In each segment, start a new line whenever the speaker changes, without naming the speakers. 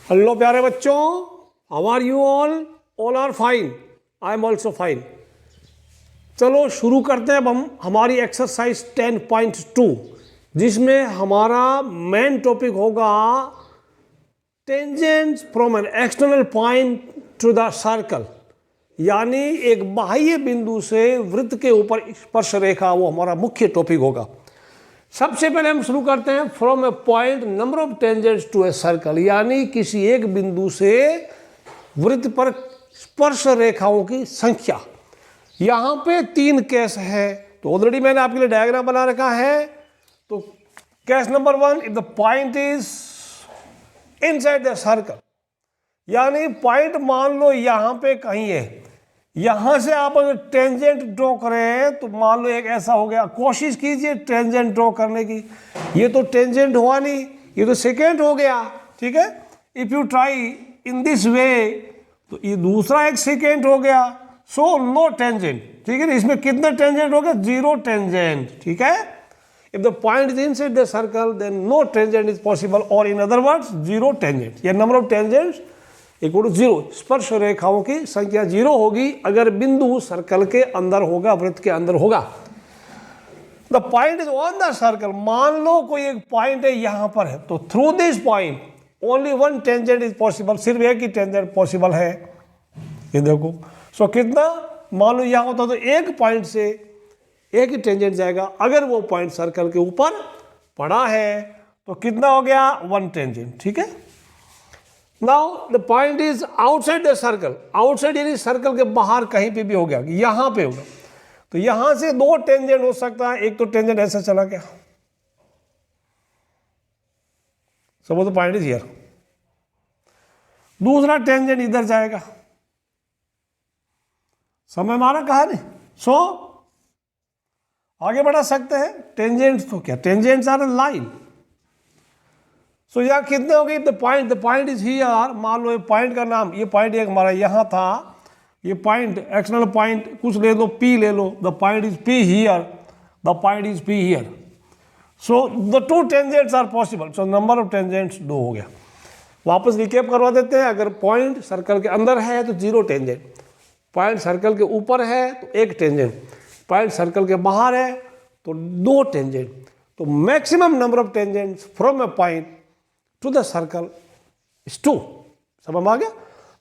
Hello प्यारे बच्चों, how are you all are fine, I am also fine. चलो शुरू करते हैं अब हम हमारी एक्सरसाइज 10.2 जिसमें हमारा मेन टॉपिक होगा tangents from an external point to the circle, यानी एक बाह्य बिंदु से वृत्त के ऊपर स्पर्श रेखा, वो हमारा मुख्य टॉपिक होगा। सबसे पहले हम शुरू करते हैं from a point number of tangents to a circle, यानी किसी एक बिंदु से वृत्त पर स्पर्श रेखाओं की संख्या। यहाँ पे 3 केस है, तो ऑलरेडी मैंने आपके लिए डायग्राम बना रखा है। तो case number 1, if the point is inside the circle, यानी पॉइंट मान लो यहाँ पे कहीं है, यहां से आप अगर टेंजेंट ड्रॉ करें तो मान लो एक ऐसा हो गया। कोशिश कीजिए टेंजेंट ड्रॉ करने की, ये तो टेंजेंट हुआ नहीं, ये तो सेकेंड हो गया, ठीक है। If you try in this way तो ये दूसरा एक सेकेंड हो गया, सो नो टेंजेंट, ठीक है। इसमें कितने टेंजेंट हो गए? 0 टेंजेंट, ठीक है। If the point is inside the circle then no tangent is possible, और इन अदर वर्ड्स 0 टेंजेंट, या number of tangents equal to 0। स्पर्श रेखाओं की संख्या 0 होगी अगर बिंदु सर्कल के अंदर होगा, वृत्त के अंदर होगा। The point is on the circle, मान लो कोई एक पॉइंट है यहां पर है, तो through this point only 1 tangent is possible, सिर्फ एक ही टेंजेंट पॉसिबल है। ये देखो, सो कितना, मान लो यहां होता तो एक पॉइंट से एक ही टेंजेंट जाएगा, अगर वो पॉइंट सर्कल के ऊपर पड़ा है तो कितना हो गया? 1 टेंजेंट, ठीक है। Now the point is outside the circle, outside यानी सर्कल के बाहर कहीं पे भी हो गया, यहां पे होगा, तो यहां से 2 टेंजेंट हो सकता है। एक तो टेंजेंट ऐसे चला गया, suppose the point is here, दूसरा टेंजेंट इधर जाएगा, समय मारा कहा नहीं, सो आगे बढ़ा सकते हैं। टेंजेंट्स तो क्या, टेंजेंट्स आर ए लाइन। सो यहाँ कितने हो गए? द पॉइंट इज हियर, मान लो ये पॉइंट का नाम, ये पॉइंट एक हमारा यहाँ था, ये पॉइंट एक्सटर्नल पॉइंट कुछ ले लो, P ले लो, the point is P here, the point is P here, so the 2 tangents are possible, so number of tangents 2 हो गया। वापस रिकेप करवा देते हैं। अगर पॉइंट सर्कल के अंदर है तो 0 टेंजेंट, पॉइंट सर्कल के ऊपर है तो 1 टेंजेंट, पॉइंट सर्कल के बाहर है तो 2 टेंजेंट। तो maximum number of tangents from a point to the circle is 2। समझ आ गया?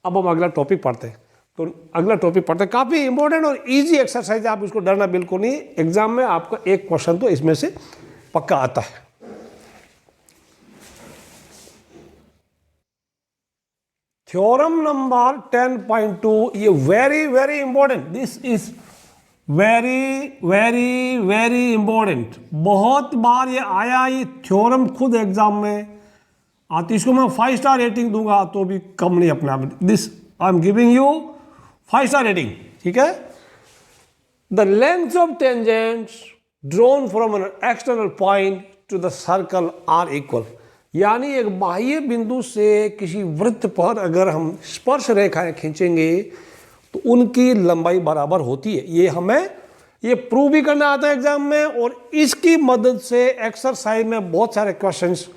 अब हम अगला टॉपिक पढ़ते हैं। तो अगला टॉपिक पढ़ते हैं, काफी इंपॉर्टेंट और इजी एक्सरसाइज, आप इसको डरना बिल्कुल नहीं। एग्जाम में आपका एक क्वेश्चन तो इसमें से पक्का आता है। थ्योरम नंबर 10.2, ये very very important, this is very very very important. बहुत बार ये आया, ये थ्योरम खुद एग्जाम में आती, इसको मैं 5 स्टार रेटिंग दूंगा तो भी कम नहीं अपने आप। This I am giving you 5 star rating, ठीक है। The length of tangents drawn from an external point to the circle are equal, यानी एक बाह्य बिंदु से किसी वृत्त पर अगर हम स्पर्श रेखाएं खींचेंगे तो उनकी लंबाई बराबर होती है। ये हमें ये प्रूव भी करना आता है एग्जाम में, और इसकी मदद से एक्सरसाइज में बहुत सारे क्वेश्चंस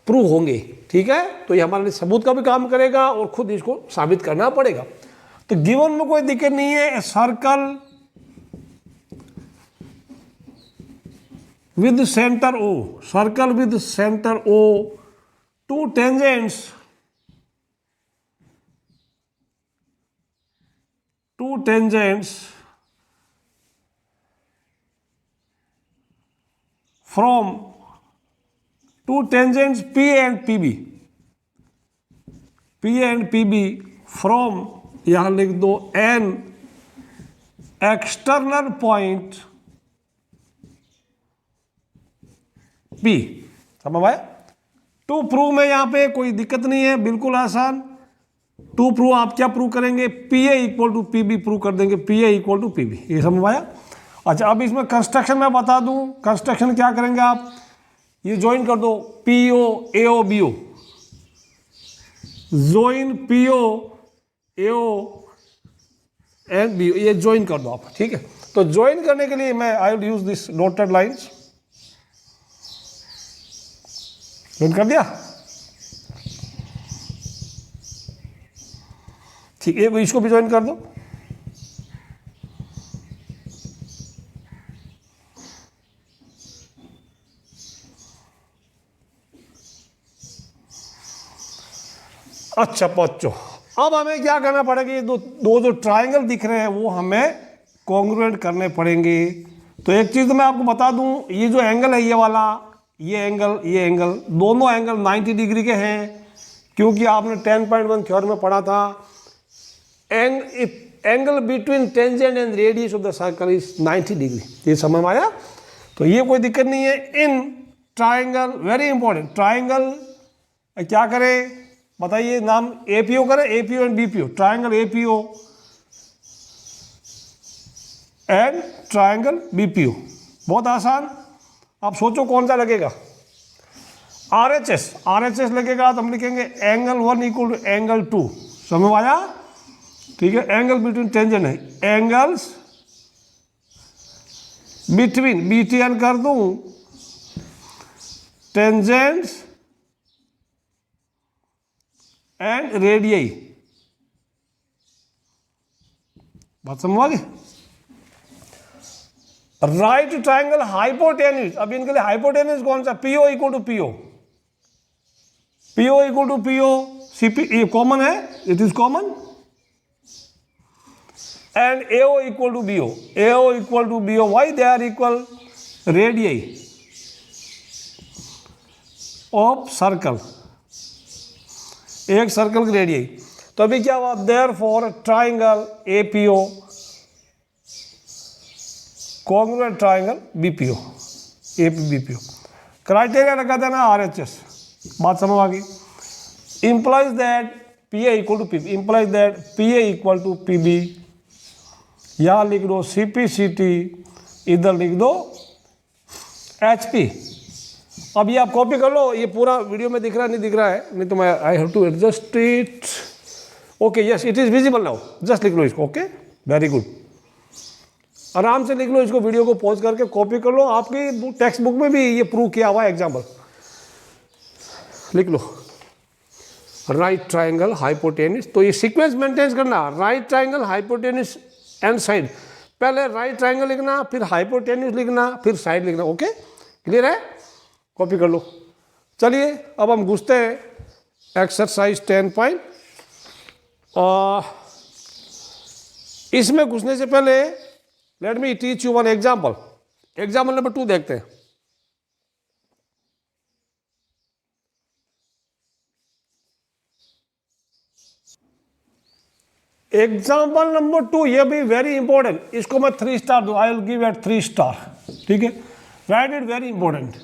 प्रूव होंगे, ठीक है। तो ये हमारे लिए सबूत का भी काम करेगा और खुद इसको साबित करना पड़ेगा। तो गिवन में कोई दिक्कत नहीं है। Circle with centre O, circle with centre O, 2 tangents, 2 tangents from 2 tangents P and PB, P and PB from, यहां लिख दो एन एक्सटर्नल पॉइंट P। समझ आया? टू प्रूव में यहां पे कोई दिक्कत नहीं है, बिल्कुल आसान। टू प्रूव आप क्या प्रूव करेंगे? PA equal to PB prove कर देंगे, PA इक्वल टू PB, ये समझ आया? अच्छा, अब इसमें कंस्ट्रक्शन मैं बता दूं। कंस्ट्रक्शन क्या करेंगे आप? ये ज्वाइन कर दो, PO AO BO, join PO AO and BO, ये ज्वाइन कर दो आप, ठीक है। तो ज्वाइन करने के लिए मैं आई will use this dotted lines, join कर दिया। ठीक है, इसको भी ज्वाइन कर दो। अच्छा बच्चों, अब हमें क्या करना पड़ेगा, ये दो जो ट्राइंगल दिख रहे हैं वो हमें कॉन्ग्रुएंट करने पड़ेंगे। तो एक चीज़ तो मैं आपको बता दूं, ये जो एंगल है ये वाला, ये एंगल दोनों एंगल 90 डिग्री के हैं, क्योंकि आपने 10.1 थ्योरम में पढ़ा था angle between tangent and radius of the circle is 90 degree. ये समझ में आया? तो ये कोई दिक्कत नहीं है। In triangle, very important, triangle क्या करें बताइए, नाम एपीओ करें, APO and BPO, triangle APO and triangle BPO, बहुत आसान। आप सोचो कौन सा लगेगा। आरएचएस लगेगा तो हम लिखेंगे एंगल 1 इक्वल टू एंगल 2, समझ आया? ठीक है, एंगल बिटवीन टेंजेंट है, एंगल्स बिटवीन, बीटीएन कर दूं, टेंजेंट्स एंड रेडियई, बात समझ आ गई? राइट ट्राइंगल हाइपोटेन्यूज, अब इनके लिए हाइपोटेन्यूज कौन सा, PO equal to PO, PO equal to PO, CP ये कॉमन है, it is common, and AO equal to BO, AO equal to BO, why they are equal, radii of circle, एक circle की radii. तो अभी क्या हुआ, therefore triangle APO congruent triangle BPO, APBPO, criteria लगा देना RHS, बात समझ आ गई? Implies that PA equal to PB, implies that PA equal to PB, यहां लिख दो सीपीसीटी, इधर लिख दो एचपी। अब ये आप कॉपी कर लो, ये पूरा वीडियो में दिख रहा नहीं दिख रहा है, नहीं तो मैं I have to adjust it. Okay, yes it is visible now, just लिख लो इसको। ओके, वेरी गुड, आराम से लिख लो इसको, वीडियो को पॉज करके कॉपी कर लो, आपकी टेक्स्ट बुक में भी ये प्रूव किया हुआ है, एग्जाम्पल लिख लो। राइट ट्राइंगल हाइपोटेन्यूज, तो ये सीक्वेंस मेंटेन करना, right triangle hypotenuse and side, पहले राइट ट्राइंगल लिखना, फिर हाइपोटेन्यूज लिखना, फिर साइड लिखना। ओके, क्लियर है? कॉपी कर लो। चलिए अब हम घुसते हैं एक्सरसाइज 10 इसमें घुसने से पहले let me teach you one example. Example number 2 देखते हैं। एग्जाम्पल नंबर 2, ये भी वेरी इंपॉर्टेंट, इसको मैं 3 स्टार दूं, I will give it 3 star. ठीक है, राइट इट, वेरी इंपॉर्टेंट,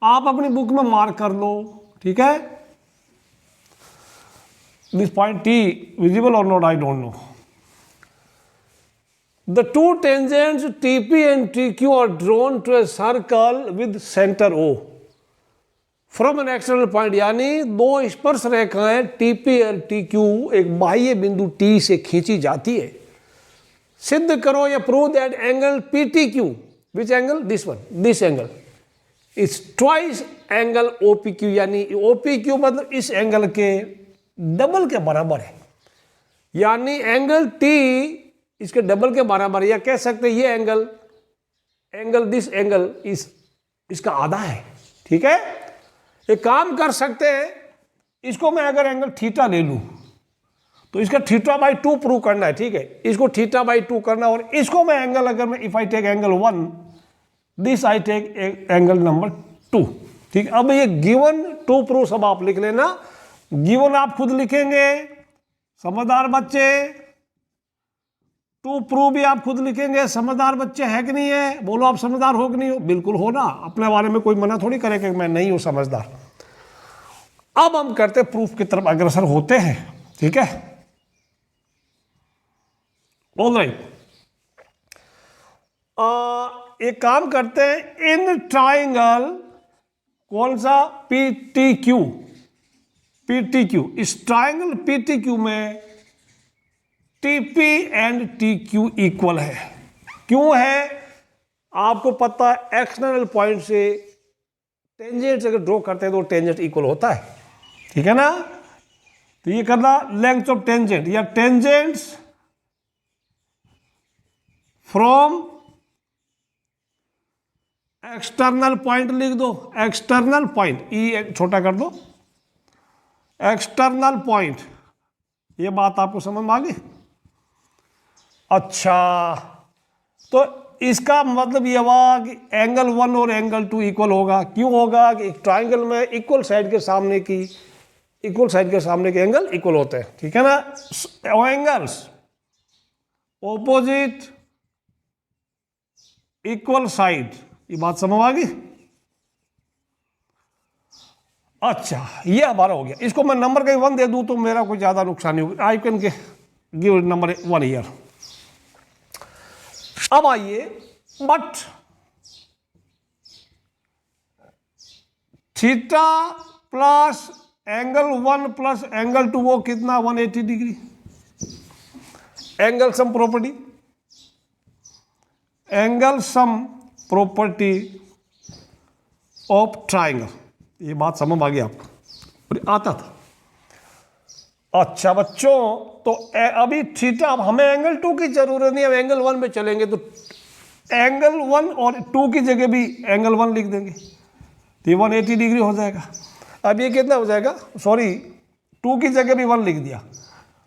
आप अपनी बुक में मार्क कर लो। ठीक है, दिस पॉइंट टी विजिबल और not I don't know. The two tangents TP and TQ are drawn to a circle with center O from an external point, यानी दो स्पर्श रेखाएं TP और TQ एक बाह्य बिंदु T से खींची जाती है। सिद्ध करो या prove that angle PTQ, which angle? This one, this angle is twice angle OPQ, यानी OPQ मतलब इस एंगल के डबल के बराबर है, यानी एंगल T इसके डबल के बराबर, या कह सकते हैं ये एंगल दिस एंगल इसका आधा है। ठीक है, एक काम कर सकते हैं, इसको मैं अगर एंगल थीटा ले लूं तो इसका θ/2 प्रूव करना है। ठीक है, इसको θ/2 करना, और इसको मैं एंगल अगर मैं if I take angle 1, this I take angle number 2। ठीक है, अब ये गिवन टू प्रूव सब आप लिख लेना, गिवन आप खुद लिखेंगे, समझदार बच्चे, टू प्रूव भी आप खुद लिखेंगे, समझदार बच्चे है कि नहीं है? बोलो आप समझदार हो कि नहीं हो? बिल्कुल हो ना, अपने बारे में कोई मना थोड़ी करे कि मैं नहीं हूं समझदार। अब हम करते प्रूफ की तरफ अग्रसर होते हैं। ठीक है, ऑलराइट, एक काम करते हैं, इन ट्राइंगल कौन सा, PTQ, इस ट्राइंगल PTQ में TP एंड TQ इक्वल है। क्यों है? आपको पता है एक्सटर्नल पॉइंट से टेंजेंट अगर ड्रॉ करते हैं तो टेंजेंट इक्वल होता है। ठीक है ना, तो ये करना लेंथ ऑफ टेंजेंट या टेंजेंट्स फ्रॉम एक्सटर्नल पॉइंट लिख दो, एक्सटर्नल पॉइंट ई छोटा कर दो, एक्सटर्नल पॉइंट। ये बात आपको समझ में आ गई? अच्छा, तो इसका मतलब ये हुआ कि एंगल 1 और एंगल 2 इक्वल होगा। क्यों होगा? कि एक ट्राइंगल में इक्वल साइड के सामने के एंगल इक्वल होते हैं, ठीक है ना। एंगल्स ऑपोजिट इक्वल साइड, ये बात समझ आ गई? अच्छा, ये हमारा हो गया। इसको मैं नंबर का 1 दे दूं तो मेरा कोई ज्यादा नुकसान नहीं होगा। I can give number 1 year. अब आइए, but theta plus angle 1 plus angle 2 वो कितना? 180 degree. Angle sum property, angle sum property of triangle. ये बात समझ आ गई आपको? आता था। अच्छा बच्चों, तो अभी थीटा, अब हमें एंगल 2 की जरूरत नहीं है, अब एंगल 1 में चलेंगे। तो एंगल 1 और 2 की जगह भी एंगल 1 लिख देंगे तो ये 180 डिग्री हो जाएगा। अब ये कितना हो जाएगा? सॉरी, 2 की जगह भी 1 लिख दिया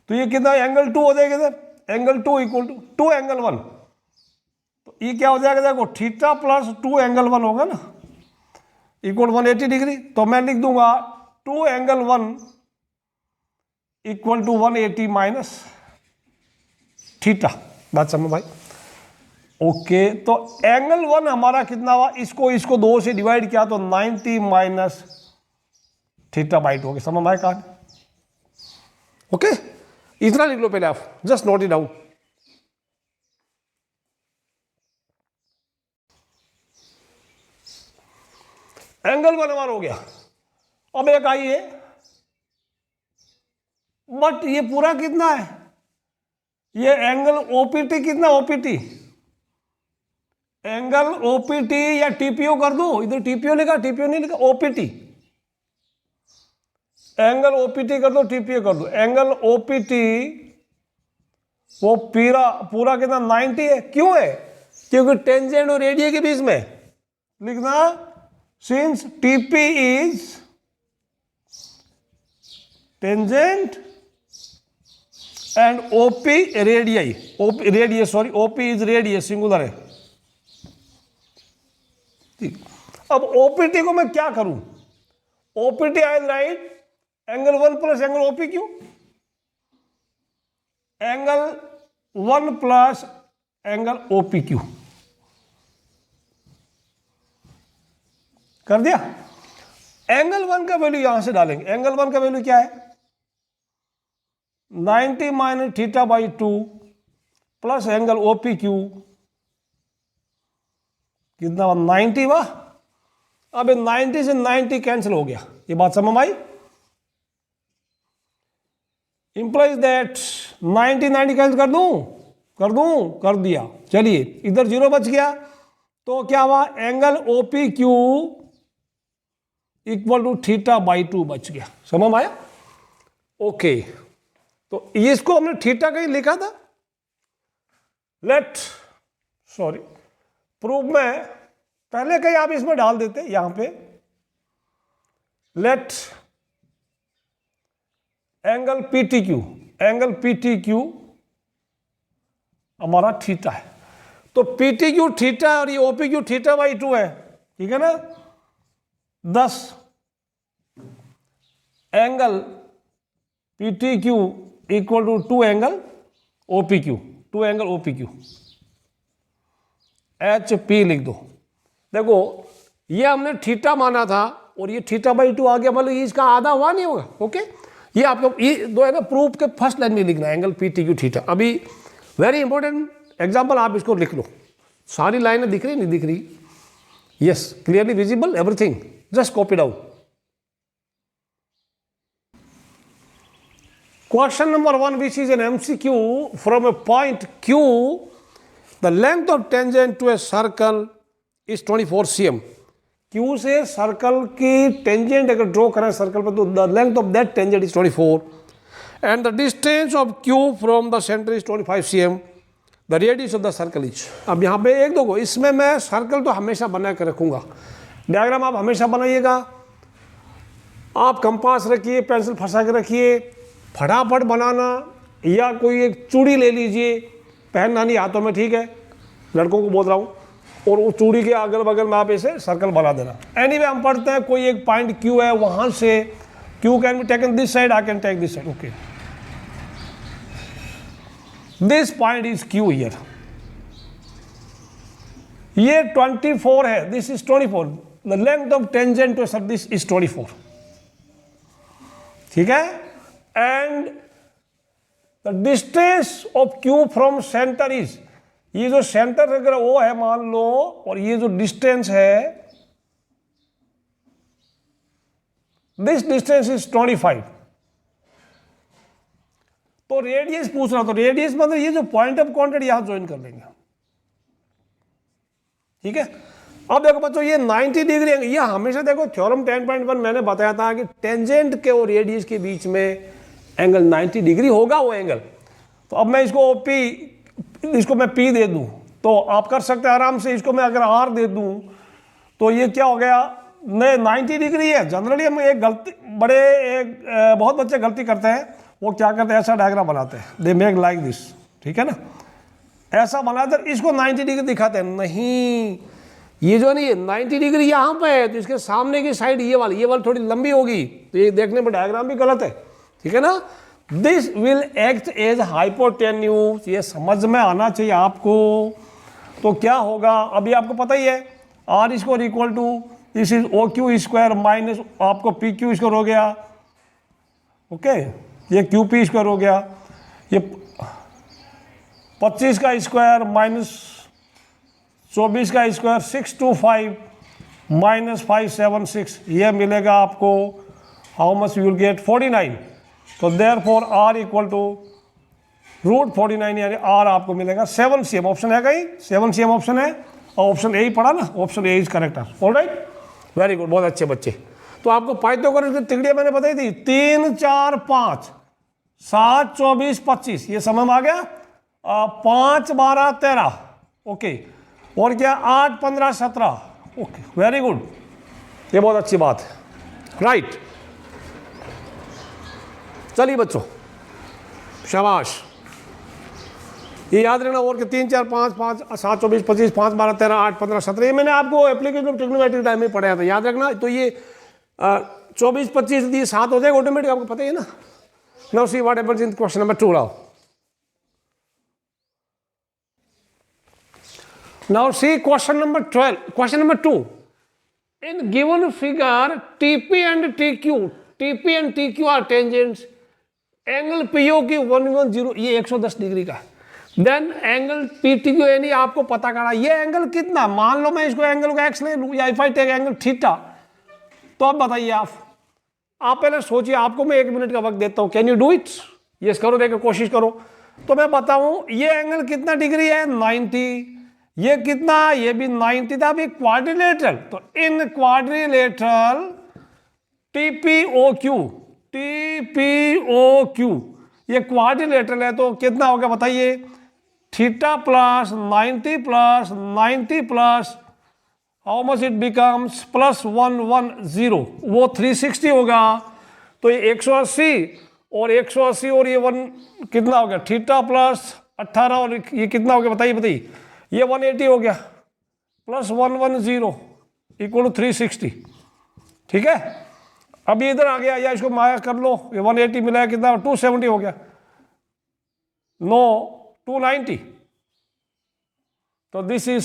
तो ये कितना? एंगल 2 हो जाएगा sir. Angle 2 equal to 2 angle 1, तो ये क्या हो जाएगा? देखो, थीटा प्लस 2 एंगल 1 होगा ना, इक्वल 180 डिग्री। तो मैं लिख दूंगा 2 angle 1 equal to 180 minus theta. बात समझ भाई? ओके, तो एंगल 1 हमारा कितना हुआ? इसको 2 से डिवाइड किया तो 90 माइनस थीटा बाई 2 हो गया। समझ आए कहानी? ओके, इतना लिख लो पहले आप, just note it down. Angle 1 हमारा हो गया। अब एक आइए, बट ये पूरा कितना है? ये एंगल ओपीटी कितना? ओपीटी एंगल ओपीटी या टीपीओ कर दो। इधर टीपीओ लिखा, टीपीओ नहीं लिखा, ओपीटी। एंगल ओपीटी कर दो, टीपीओ कर दो। एंगल ओपीटी वो पूरा कितना? 90 है। क्यों है? क्योंकि टेंजेंट और रेडियस के बीच में लिखना, since TP is tangent and OP radius, sorry, OP is radius, singular है। ठीक, अब ओपीटी को मैं क्या करूं? OPT I right angle 1 plus angle OP Q, angle 1 plus angle OP Q कर दिया। एंगल 1 का वैल्यू यहां से डालेंगे। एंगल 1 का वैल्यू क्या है? 90 minus theta by 2 plus angle OP Q कितना? 90 वाह। अब 90 से 90 कैंसिल हो गया। ये बात समझ आई? इंप्लाइज दैट 90 कैंसिल कर दिया। चलिए, इधर 0 बच गया तो क्या हुआ? Angle OP Q equal to theta by 2 बच गया। समझ आया? ओके, तो इसको हमने थीटा कहीं लिखा था। प्रूफ में पहले कहीं आप इसमें डाल देते, यहां पे लेट एंगल पीटी क्यू हमारा थीटा है। तो पीटी क्यू थीटा और ये ओपी क्यू थीटा बाई 2 है, ठीक है ना। 10 angle PT Q equal to 2 angle OP Q, 2 angle OP Q, H P लिख दो। देखो, ये हमने थीटा माना था और ये थीटा बाई 2 आ गया, मतलब इसका आधा हुआ नहीं होगा। ओके, ये आपको ये दो है ना, प्रूफ के फर्स्ट लाइन में लिखना है, एंगल पीटी क्यू थीटा। अभी वेरी इंपॉर्टेंट एग्जांपल, आप इसको लिख लो। सारी लाइनें दिख रही नहीं दिख रही? Yes, clearly visible everything, just copy down. Question number 1, which is an MCQ, from a point Q, the length of tangent to a circle is 24 cm. Q से सर्कल की टेंजेंट अगर ड्रॉ करें सर्कल पर, तो the length of that tangent is 24। And the distance of Q from the centre is 25 cm, the radius of the circle is. अब यहाँ पे एक दो इसमें मैं सर्कल तो हमेशा बना के रखूँगा, डायग्राम आप हमेशा बनाइएगा। आप कंपास रखिए, पेंसिल फंसा के रखिए, फटाफट बनाना, या कोई एक चूड़ी ले लीजिए, पहनना नहीं हाथों में, ठीक है, लड़कों को बोल रहा हूँ, और उस चूड़ी के अगल बगल में आप ऐसे सर्कल बना देना। एनीवे हम पढ़ते हैं, कोई एक पॉइंट क्यू है, वहाँ से Q can be taken this side, I can take this side, okay. This point is Q here, ये 24 है, this is 24, the length of tangent to this is 24, ठीक है। And the distance of Q from centre is, ये जो centre अगर वो है मान लो, और ये जो डिस्टेंस है, दिस डिस्टेंस इज 25। तो रेडियस पूछ रहा, तो रेडियस मतलब ये जो पॉइंट ऑफ कॉन्टेक्ट यहां ज्वाइन कर लेंगे, ठीक है। अब देखो बच्चों, ये 90 डिग्री, ये हमेशा देखो थ्योरम 10.1 मैंने बताया था कि टेंजेंट के और रेडियस के बीच में एंगल 90 डिग्री होगा, वो एंगल। तो अब मैं इसको P, इसको मैं P दे दूं, तो आप कर सकते हैं आराम से। इसको मैं अगर R दे दूं तो ये क्या हो गया, नहीं 90 डिग्री है। जनरली हम एक गलती, बहुत बच्चे गलती करते हैं, वो क्या करते हैं, ऐसा डायग्राम बनाते हैं, दे मेक लाइक दिस, ठीक है ना, ऐसा बनाकर इसको 90 डिग्री दिखाते हैं। नहीं, ये जो नहीं है 90 डिग्री यहाँ पे है, तो इसके सामने की साइड ये वाली थोड़ी लंबी होगी, तो ये देखने में डायग्राम भी गलत है, ठीक है ना। This will act as hypotenuse, ये समझ में आना चाहिए आपको। तो क्या होगा, अभी आपको पता ही है, R square equal to this is O Q square minus आपको पी क्यू स्क्वायर हो गया, ओके, ये क्यू पी स्क्वायर हो गया, ये 25 का स्क्वायर माइनस 24 का स्क्वायर 625 माइनस 576, ये मिलेगा आपको, how much you will get 49। तो देयरफॉर आर इक्वल टू √49, यानी आर आपको मिलेगा 7 cm। ऑप्शन है कहीं 7 cm ऑप्शन है, और ऑप्शन ए ही पढ़ा ना, option A is correct. Alright, very good, बहुत अच्छे बच्चे। तो आपको पाइथागोरस की त्रिज्या मैंने बताई थी, 3 4 5 7 24 25, ये समझ में आ गया। 5 12 13, ओके, और क्या 8 15 17, ओके, वेरी गुड, ये बहुत अच्छी बात है, राइट। चलिए बच्चों, शाबाश, ये याद रखना। और के 3 4 5 5 7 24 25 5 12 13 8 15 17, ये मैंने आपको एप्लीकेशन ऑफ ट्रिग्नोमेट्री टाइम में पढ़ाया था, याद रखना। तो ये 24 25 दिए 7 हो जाएगा ऑटोमेटिक, आपको पता ही है ना। Now see what happens in question number 2 now. Now see question number 12. Question number 2. In given figure, TP and TQ are tangents. Angle POQ 110, ये 110 डिग्री का। Then angle PTQ यानी आपको पता करना ये एंगल कितना। मान लो मैं इसको एंगल का x ले लूँ, या if I take angle theta, तो अब बताइए आप पहले सोचिए। आपको मैं 1 मिनट का वक्त देता हूँ, can you do it? Yes करो, देखो कोशिश करो। तो मैं बताऊँ ये एंगल कितना डिग्री है, 90। ये कितना, ये भी 90 था। अभी क्वाड्रिलेटरल, तो इन क्वाड्रिलेटरल TPOQ ये क्वाड्रिलेटरल है, तो कितना होगा बताइए। Theta plus 90 plus 90 plus how much it becomes plus 110, वो 360 होगा। तो ये 180 और 180 और ये 1 कितना हो गया, थीटा प्लस 18 और ये कितना हो गया बताइए, ये 180 हो गया प्लस 110 इक्वल टू 360, ठीक है। अभी इधर आ गया, या इसको माया कर लो, ये 180 मिला है, कितना 270 हो गया, नो 290, तो दिस इज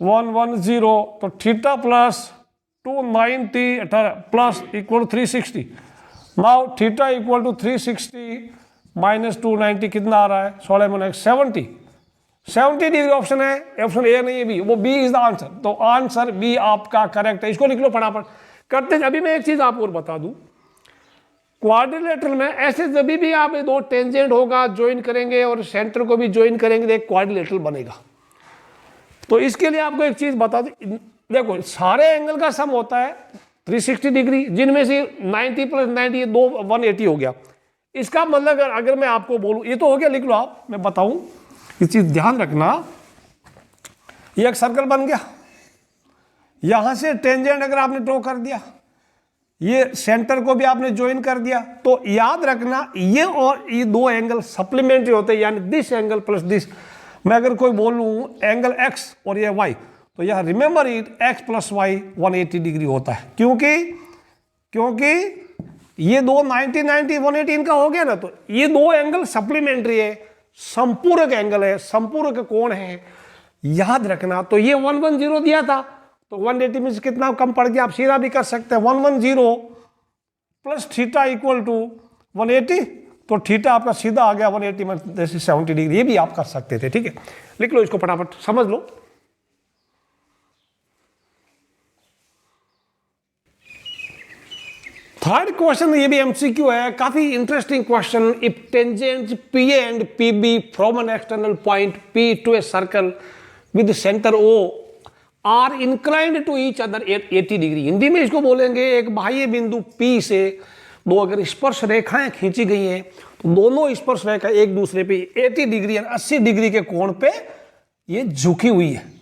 110, तो theta plus 290 18 plus equal to 360। Now theta equal to 360 minus 290 कितना आ रहा है, 70 डिग्री ऑप्शन है, ऑप्शन ए नहीं है बी, वो बी इज द आंसर। तो आंसर बी आपका करेक्ट है। इसको लिख लो फटाफट करते हैं। अभी मैं एक चीज आपको और बता दूं, क्वाड्रिलेटरल में ऐसे जब भी आप दो टेंजेंट होगा ज्वाइन करेंगे और सेंटर को भी ज्वाइन करेंगे, तो एक क्वाड्रिलेटरल बनेगा। तो इसके लिए आपको एक चीज बता दूं, देखो सारे एंगल का सम होता है 360 डिग्री, जिनमें से 90 प्लस 90 ये 180 हो गया। इसका मतलब अगर मैं आपको बोलूं, ये तो हो गया, लिख लो आप, मैं बताऊं, ये चीज ध्यान रखना। ये एक सर्कल बन गया, यहां से टेंजेंट अगर आपने ड्रॉ कर दिया, ये सेंटर को भी आपने ज्वाइन कर दिया, तो याद रखना ये और ये दो एंगल सप्लीमेंट्री होते हैं, यानी दिस एंगल प्लस दिस। मैं अगर कोई बोलूं एंगल एक्स और ये वाई, तो यह remember it, X plus Y 180 degree होता है, क्योंकि ये दो 90 90 180 इनका हो गया ना, तो ये दो एंगल सप्लीमेंट्री है, संपूरक एंगल है, संपूरक कोण है, याद रखना। तो ये 110 दिया था, तो 180 में से कितना कम पड़ गया, आप सीधा भी कर सकते हैं, 110 प्लस थीटा इक्वल टू 180, तो थीटा आपका सीधा आ गया 180 में 70 डिग्री, ये भी आप कर सकते थे। ठीक है, लिख लो इसको फटाफट, समझ लो। थर्ड क्वेश्चन, ये भी एमसीक्यू है, काफी interesting question. If tangent P and P B from an external point P to a circle with centre O are inclined to each other 80 degree. Hindi में इसको बोलेंगे, एक बाह्य बिंदु P से दो अगर स्पर्श रेखाएं खींची गई हैं, तो दोनों स्पर्श रेखा एक दूसरे पे 80 डिग्री यानी 80 डिग्री के कोण पे ये झुकी हुई है।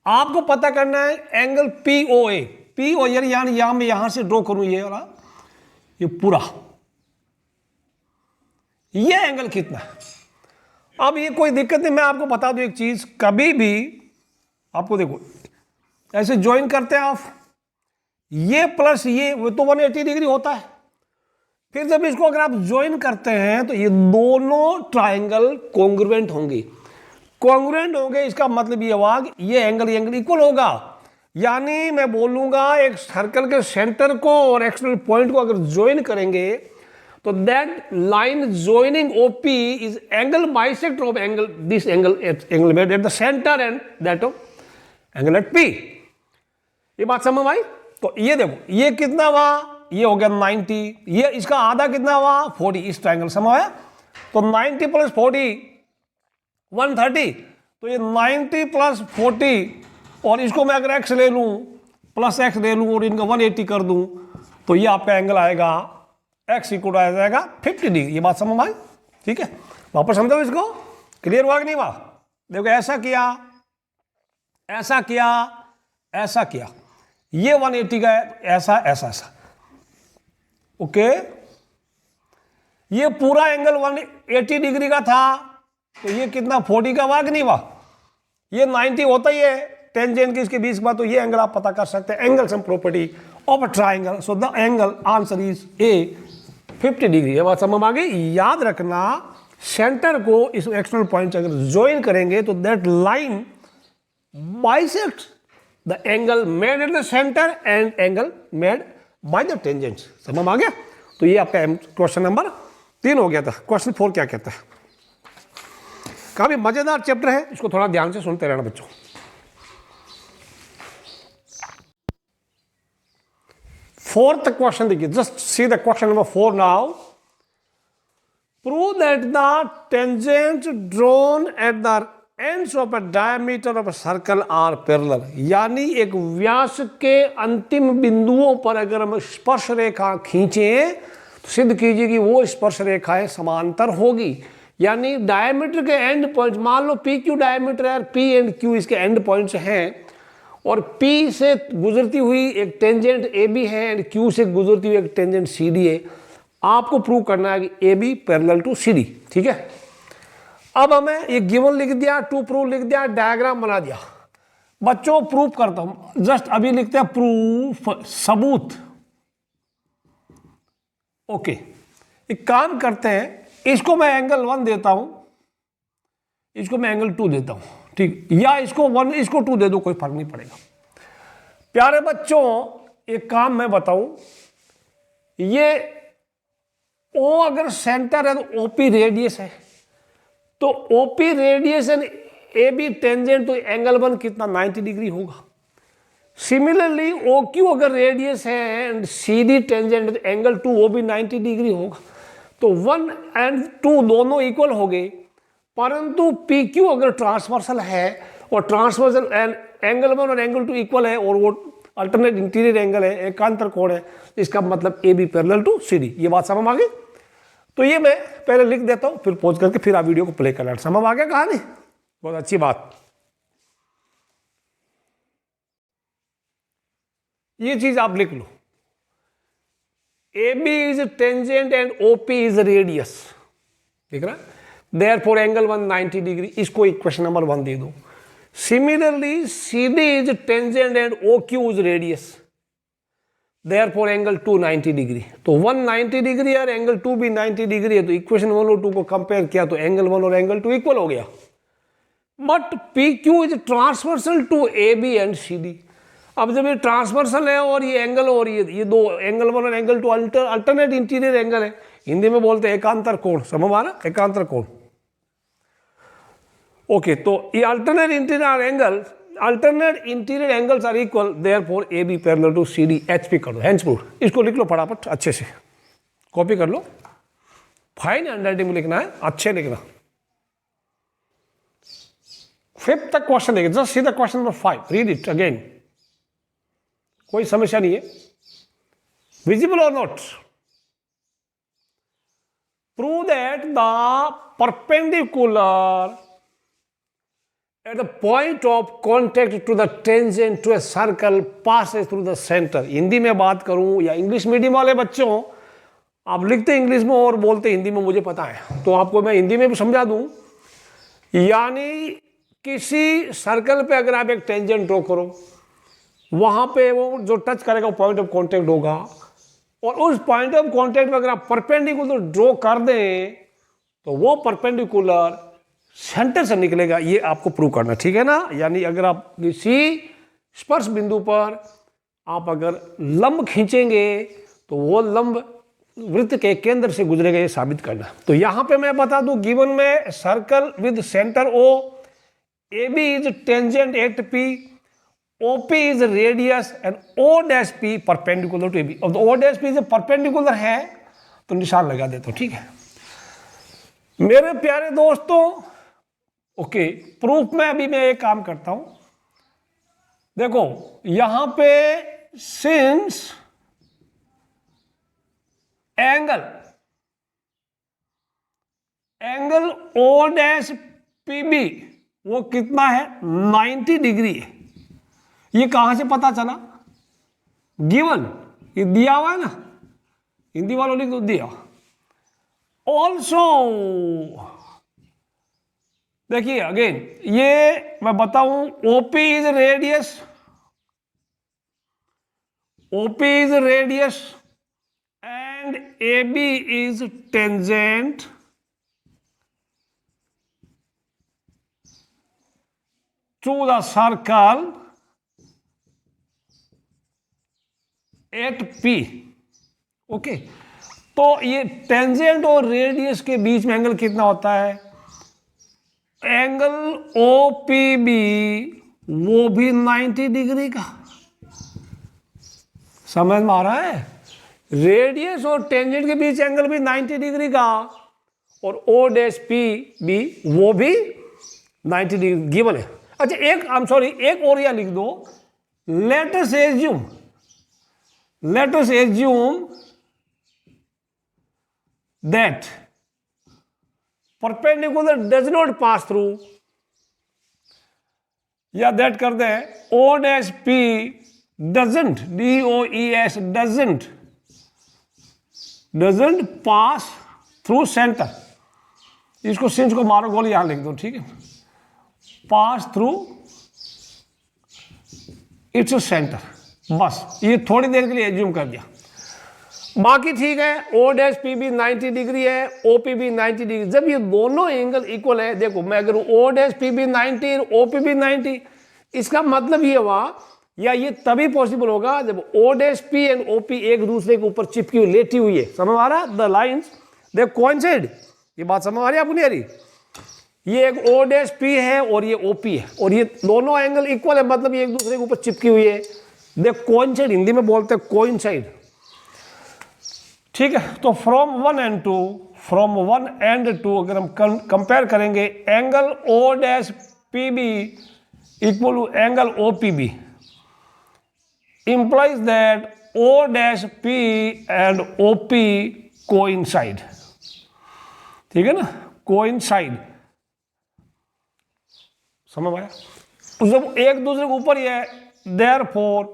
आपको पता करना है एंगल POA, PO यानी यहां मैं यहां से ड्रॉ करूं, ये वाला, ये पूरा, ये एंगल कितना है। अब ये कोई दिक्कत नहीं, मैं आपको बता दूं एक चीज, कभी भी आपको देखो ऐसे ज्वाइन करते हैं आप, ये प्लस ये, वो तो 180 डिग्री होता है। फिर जब इसको अगर आप ज्वाइन करते हैं तो ये दोनों ट्राइंगल कॉन्ग्रुएंट होंगे। कॉन्ग्रुएंट होंगे इसका मतलब ये हुआ कि ये एंगल इक्वल होगा, यानी मैं बोलूंगा एक सर्कल के सेंटर को और एक्सटर्नल पॉइंट को अगर ज्वाइन करेंगे तो that line joining OP is angle bisector of angle, this angle made at the centre and that of angle at P। ये बात समझ आई? तो ये देखो, ये कितना हुआ, ये हो गया 90, ये इसका आधा कितना हुआ 40, इस ट्राइंगल समझ आया। तो 90 प्लस 40 130, तो ये 90 प्लस 40, और इसको मैं अगर x ले लूं प्लस x ले लूं और इनका 180 कर दूं, तो ये आपका एंगल आएगा x इक्वल आ जाएगा 50 डिग्री। ये बात समझ आई? ठीक है, वापस समझो इसको, क्लियर हुआ कि नहीं हुआ? देखो ऐसा किया, ऐसा किया, ऐसा किया, ये 180 का है, ऐसा ऐसा ऐसा, ओके। ये पूरा एंगल 180 डिग्री का था, तो ये कितना 40 का हुआ कि नहीं हुआ? ये 90 होता ही है टेंजेंट के इसके बीच में, तो ये एंगल आप पता कर सकते हैं, angle sum property of a triangle. So the angle answer is a 50 degree. ये बात समझ आ गई? याद रखना, सेंटर को इस एक्सटर्नल पॉइंट से अगर ज्वाइन करेंगे तो that line bisects the angle made at the center and angle made by the tangents। समझ आ गया? तो ये आपका क्वेश्चन नंबर 3 हो गया था। क्वेश्चन 4 क्या कहता है? काफी मजेदार चैप्टर है, इसको थोड़ा ध्यान से सुनते रहना बच्चों। फोर्थ क्वेश्चन देखिए, just see the question number 4 now. Prove that the tangent drawn at the ends of a diameter of a circle are parallel, यानी एक व्यास के अंतिम बिंदुओं पर अगर हम स्पर्श रेखा खींचें तो सिद्ध कीजिए कि वो स्पर्श रेखाएं समांतर होगी। यानी डायमीटर के एंड पॉइंट, मान लो PQ डायमीटर है, P एंड Q इसके एंड पॉइंट्स हैं, और P से गुजरती हुई एक टेंजेंट AB है एंड Q से गुजरती हुई एक टेंजेंट CD है। आपको प्रूव करना है कि AB पैरेलल टू CD। ठीक है, अब हमें ये गिवन लिख दिया, टू प्रूव लिख दिया, डायग्राम बना दिया। बच्चों प्रूव करता हूं, जस्ट अभी लिखते हैं प्रूफ, सबूत। ओके, एक काम करते हैं, इसको मैं एंगल 1 देता हूं, इसको मैं एंगल 2 देता हूं, ठीक, या इसको 1 इसको 2 दे दो, कोई फर्क नहीं पड़ेगा। प्यारे बच्चों एक काम मैं बताऊं, ये O अगर सेंटर है तो OP रेडियस है, तो OP radius and AB tangent, तो एंगल 1 कितना 90 डिग्री होगा। सिमिलरली OQ अगर रेडियस है एंड CD टेंजेंट, तो एंगल 2 वो भी 90 डिग्री होगा। तो 1 एंड 2 दोनों इक्वल हो गए, परंतु PQ अगर ट्रांसवर्सल है और ट्रांसवर्सल एंड एंगल 1 और एंगल 2 इक्वल है और वो अल्टरनेट इंटीरियर एंगल है, एकांतर कोण है, इसका मतलब AB पैरेलल टू CD। ये बात समझ आ गई? तो ये मैं पहले लिख देता हूं, फिर पॉज करके फिर आप वीडियो को प्ले करना। समझ आ गया कहानी? बहुत अच्छी बात। ये चीज आप लिख लो, AB is tangent and OP is radius, ठीक है? देयरफॉर एंगल 190 डिग्री, इसको इक्वेशन नंबर 1 दे दो। Similarly CD is tangent and OQ is radius, therefore angle 290 degree. तो 190 डिग्री और एंगल 2 भी 90 डिग्री है, तो इक्वेशन 1 और 2 को कंपेयर किया तो एंगल 1 और एंगल 2 इक्वल हो गया। But PQ is transversal to AB and CD। अब जब ये ट्रांसवर्सल है और ये एंगल और ये दो एंगल 1 और एंगल 2 अल्टरनेट इंटीरियर एंगल है, हिंदी में बोलते हैं एकांतर कोण। समझ आ रहा? एकांतर कोण। ओके, तो ये alternate interior angles are equal, therefore AB parallel to CD, HP कर दो, हेंस प्रूव्ड। इसको लिख लो फटाफट अच्छे से, कॉपी कर लो, फाइन हैंडराइटिंग में लिखना है, अच्छे लिखना। 5th तक क्वेश्चन देखिए, just see the question number 5, read it again, कोई समस्या नहीं है। विजिबल और not? Prove that the perpendicular at the point of contact to the tangent to a circle passes through the center। Hindi में बात करूं या इंग्लिश मीडियम वाले बच्चों, आप लिखते इंग्लिश में और बोलते हिंदी में, मुझे पता है, तो आपको मैं हिंदी में भी समझा दूं। यानी किसी सर्कल पे अगर आप एक टेंजेंट ड्रॉ करो, वहां पे वो जो टच करेगा वो पॉइंट ऑफ कॉन्टेक्ट होगा, और उस पॉइंट ऑफ कॉन्टेक्ट में अगर आप परपेंडिकुलर ड्रॉ कर दें तो वो परपेंडिकुलर सेंटर से निकलेगा। ये आपको प्रूव करना, ठीक है ना? यानी अगर आप किसी स्पर्श बिंदु पर आप अगर लंब खींचेंगे तो वो लंब वृत्त के केंद्र से गुजरेगा, ये साबित करना। तो यहां पे मैं बता दूं, गिवन में circle with centre O, AB is tangent at P, OP is radius and O' perpendicular to AB। अब O' इज परपेंडिकुलर है तो निशान लगा देता हूं, ठीक है मेरे प्यारे दोस्तों। ओके, प्रूफ में अभी मैं एक काम करता हूं। देखो यहां पे सिंस एंगल O'PB वो कितना है? 90 डिग्री है। ये कहां से पता चला? गिवन, ये दिया हुआ है ना, हिंदी वालों लिख दो दिया। ऑल्सो देखिए अगेन, ये मैं बताऊं, OP is radius and AB is tangent to the circle at P। Okay, तो ये टेंजेंट और रेडियस के बीच में एंगल कितना होता है? एंगल OPB वो भी 90 डिग्री का। समझ में आ रहा है? रेडियस और टेंजेंट के बीच एंगल भी 90 डिग्री का, और O'PB वो भी 90 डिग्री गिवन है। अच्छा एक एक और यह लिख दो, let us assume that perpendicular does not pass through, या that कर दे O''P doesn't, DOES doesn't pass through center। इसको सिंस को मारो गोली यहां लिख दो, ठीक है? पास थ्रू इट्स सेंटर, बस ये थोड़ी देर के लिए एज्यूम कर दिया, बाकी ठीक है। O''PB 90 डिग्री है, OPB 90 डिग्री। जब ये दोनों एंगल इक्वल है, देखो मैं अगर O''PB 90 और OPB 90, इसका मतलब ये हुआ, या ये तभी पॉसिबल होगा जब O'' एंड OP एक दूसरे के ऊपर चिपकी हुई, लेटी हुई है। समझ आ रहा? The lines they coincide. ये बात समझ आ रही है आपको? नहीं आ रही? ये एक O'' है और ये OP है, और ये दोनों एंगल इक्वल है, मतलब ये एक दूसरे के ऊपर चिपकी हुई है। दे कोइंसाइड, हिंदी में बोलते हैं कोइंसाइड, ठीक है? तो फ्रॉम 1 एंड 2 अगर हम कंपेयर करेंगे, angle O''PB equal to angle OPB implies that O''P and OP coincide। ठीक है ना, कोइंसाइड, समझ आया, जब एक दूसरे के ऊपर ही है, therefore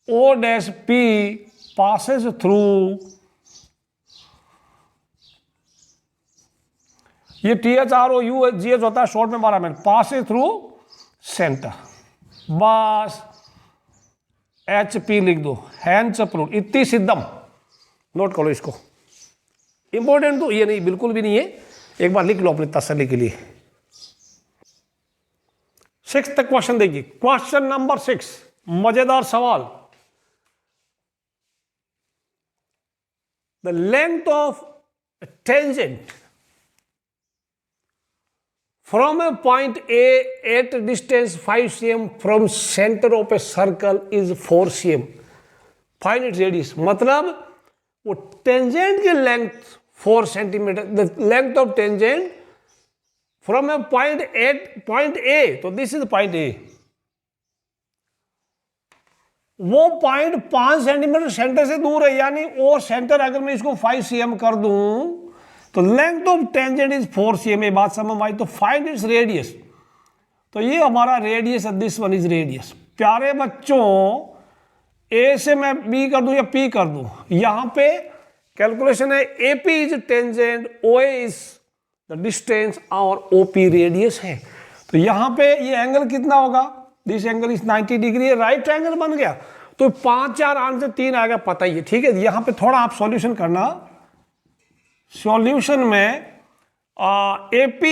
O dash P passes through, ये THROUGH होता है शॉर्ट में 12 मिनट, पासेस थ्रू सेंटर, बस HP लिख दो, हैंड्स अप्रूव, इतनी सिद्धम, नोट करो इसको, इंपॉर्टेंट तो ये नहीं, बिल्कुल भी नहीं है, एक बार लिख लो अपनी तसल्ली के लिए। 6th तक क्वेश्चन देखिए, क्वेश्चन नंबर 6, मजेदार सवाल। The length of tangent from a point A at a distance 5 cm from center of a circle is 4 cm. Find its radius. मतलब वो टेंजेंट की length 4 centimetre, the length of tangent from a point A, तो this is point A, वो point 5 centimetre centre से दूर है, यानी वो सेंटर अगर मैं इसको 5 cm कर दूं तो length of tangent is 4 cm, ये बात समझ आई। तो फाइंड इट्स रेडियस, तो ये हमारा रेडियस है, दिस वन इज रेडियस। प्यारे बच्चों, ए से मैं बी कर दूं या पी कर दूं, यहां पे कैलकुलेशन है, AP is tangent, OA is the distance और OP रेडियस है। तो यहां पे ये एंगल कितना होगा, this angle is 90 degree, right angle बन गया। तो 5 4 आंसर 3 आ गया, पता ही है, ठीक है। यहां पे थोड़ा आप सॉल्यूशन करना, सॉल्यूशन में AP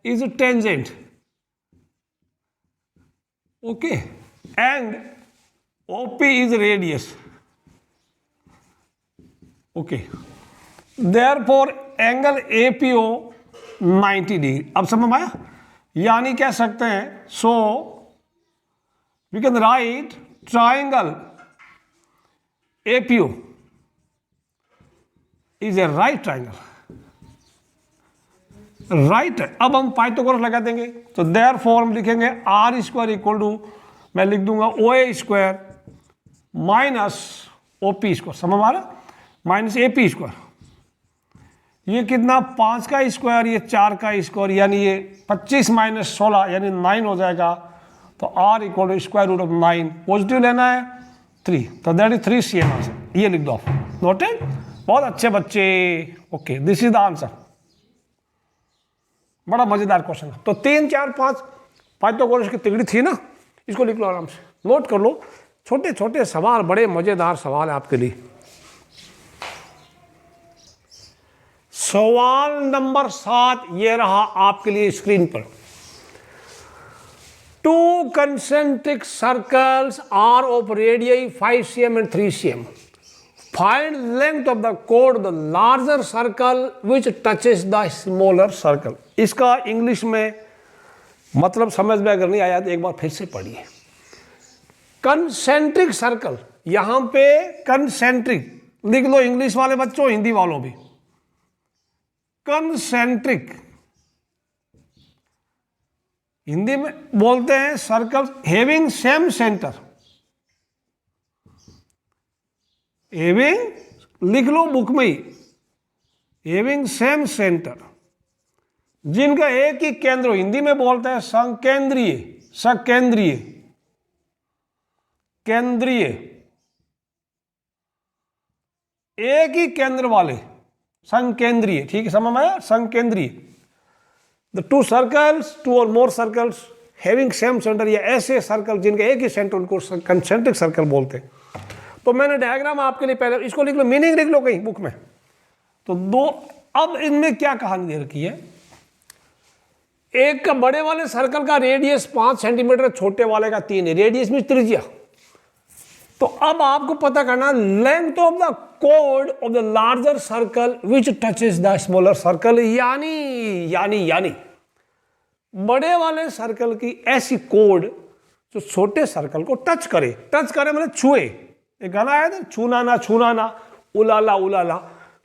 is tangent, okay, and OP is radius, okay, therefore angle APO 90 degree. अब समझ आया, यानी कह सकते हैं, so we can write triangle APO is a right triangle, right. अब हम पाइथागोरस लगा देंगे, तो देयरफॉर हम लिखेंगे R स्क्वायर इक्वल टू, मैं लिख दूंगा OA square minus OP square, समझ आ रहा, माइनस AP स्क्वायर, ये कितना 5 का स्क्वायर, ये 4 का स्क्वायर, यानी ये 25 माइनस 16 यानी 9 हो जाएगा। तो R equal to square root of 9, positive लेना है 3, तो दैट इज 3 cm आंसर, ये लिख दो, नोटेड। बहुत अच्छे बच्चे, okay, this is the answer. बड़ा मजेदार क्वेश्चन है। तो 3 4 5 पाइथागोरस की तिगड़ी थी ना, इसको लिख लो आराम से, नोट कर लो, छोटे छोटे सवाल, बड़े मजेदार सवाल है आपके लिए। सवाल नंबर 7 ये रहा आपके लिए स्क्रीन पर। 2 concentric circles are of radii 5 cm and 3 cm. Find length of the chord of the larger circle which touches the smaller circle. इसका इंग्लिश में मतलब समझ में अगर नहीं आया तो एक बार फिर से पढ़िए। कंसेंट्रिक सर्कल, यहां पे कंसेंट्रिक लिख लो, इंग्लिश वाले बच्चों, हिंदी वालों भी, कंसेंट्रिक हिंदी में बोलते हैं circle having same centre, having लिख लो बुक में ही, हैविंग सेम सेंटर, जिनका एक ही केंद्र हो, हिंदी में बोलते हैं संकेंद्रीय, सकेंद्रीय, केंद्रीय, एक ही केंद्र वाले, संकेंद्रीय, ठीक है, समझ में आया, संकेंद्रीय। द 2 सर्कल्स, 2 और मोर सर्कल्स हैविंग सेम सेंटर, या ऐसे सर्कल जिनका एक ही सेंटर, उनको कंसेंट्रिक सर्कल बोलते हैं। तो मैंने डायग्राम आपके लिए पहले, इसको लिख लो, मीनिंग लिख लो कहीं बुक में। तो 2, अब इनमें क्या कहानी दे रखी है, एक का बड़े वाले सर्कल का रेडियस 5 सेंटीमीटर, छोटे वाले का 3 है, रेडियस में त्रिज्या। तो अब आपको पता करना लेंथ ऑफ द कोड of the larger circle which touches the smaller circle, यानी बड़े वाले सर्कल की ऐसी कोड जो छोटे सर्कल को टच करे मतलब छुए, एक गाना आया था, छूना ना उलाला उलाला।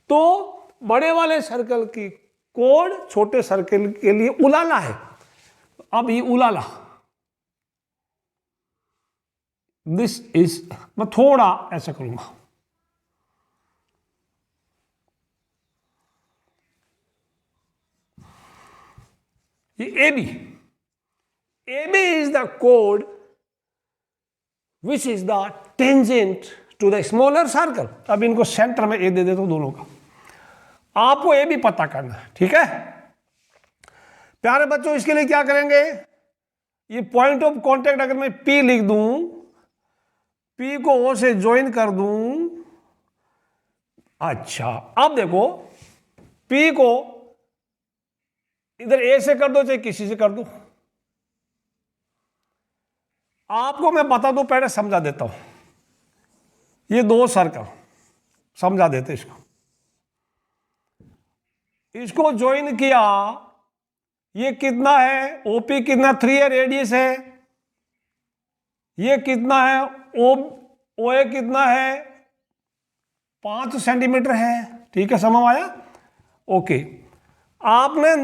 तो बड़े वाले सर्कल की कोड छोटे सर्कल के लिए उलाला है। अब ये उलाला, दिस इज, मैं थोड़ा ऐसा करूंगा, ये ए बी इज द कोड which is the tangent to the smaller circle. अब इनको सेंटर में ए दे देता हूं दोनों का, आपको ए बी पता करना है, ठीक है प्यारे बच्चों। इसके लिए क्या करेंगे, ये पॉइंट ऑफ कांटेक्ट अगर मैं पी लिख दूं, पी को ओ से ज्वाइन कर दूं, अच्छा अब देखो पी को इधर ए से कर दो चाहे किसी से कर दो, आपको मैं बता दूं, पहले समझा देता हूं। ये दो सर्कल समझा देते इसको ज्वाइन किया, ये कितना है ओपी कितना 3 है, रेडियस है, ये कितना है ओ ए कितना है 5 सेंटीमीटर है, ठीक है समझ आया। ओके आपने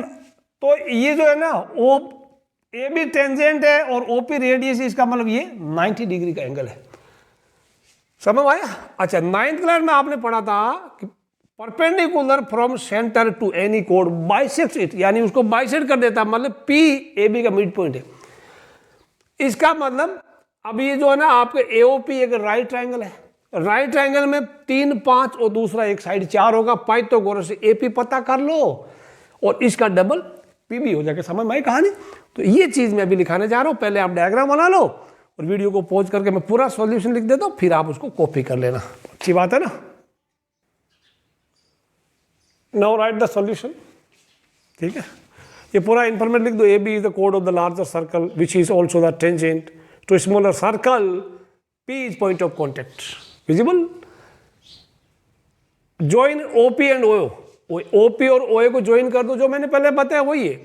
तो ये जो है ना ओ ए बी टेंजेंट है और ओपी रेडियस, इसका मतलब ये 90 डिग्री का एंगल है, समझ आया। अच्छा 9th क्लास में आपने पढ़ा था कि perpendicular from centre to any कोड बाइसेक्ट्स इट, यानी उसको बाइसेक्ट कर देता, मतलब पी ए बी का मिड पॉइंट है। इसका मतलब अब ये जो है ना आपके एओपी एक राइट ट्रायंगल है, राइट ट्रायंगल में 3 5 और दूसरा एक साइड 4 होगा, पाइथागोरस से एपी पता कर लो और इसका डबल पीबी हो जाएगा, समझ में आई कहानी। तो ये चीज मैं अभी लिखाने जा रहा हूं, पहले आप डायग्राम बना लो और वीडियो को पॉज करके मैं पूरा सॉल्यूशन लिख देता हूं, फिर आप उसको कॉपी कर लेना, अच्छी बात है ना। नाउ राइट द सॉल्यूशन, ठीक है ये पूरा इंफॉर्मेट लिख दो। ए बी इज द कोड of the larger circle which is also the tangent to smaller circle, P is point of contact visible, join OP and OA, OP और OA को join कर दो, जो मैंने पहले बताया वही है,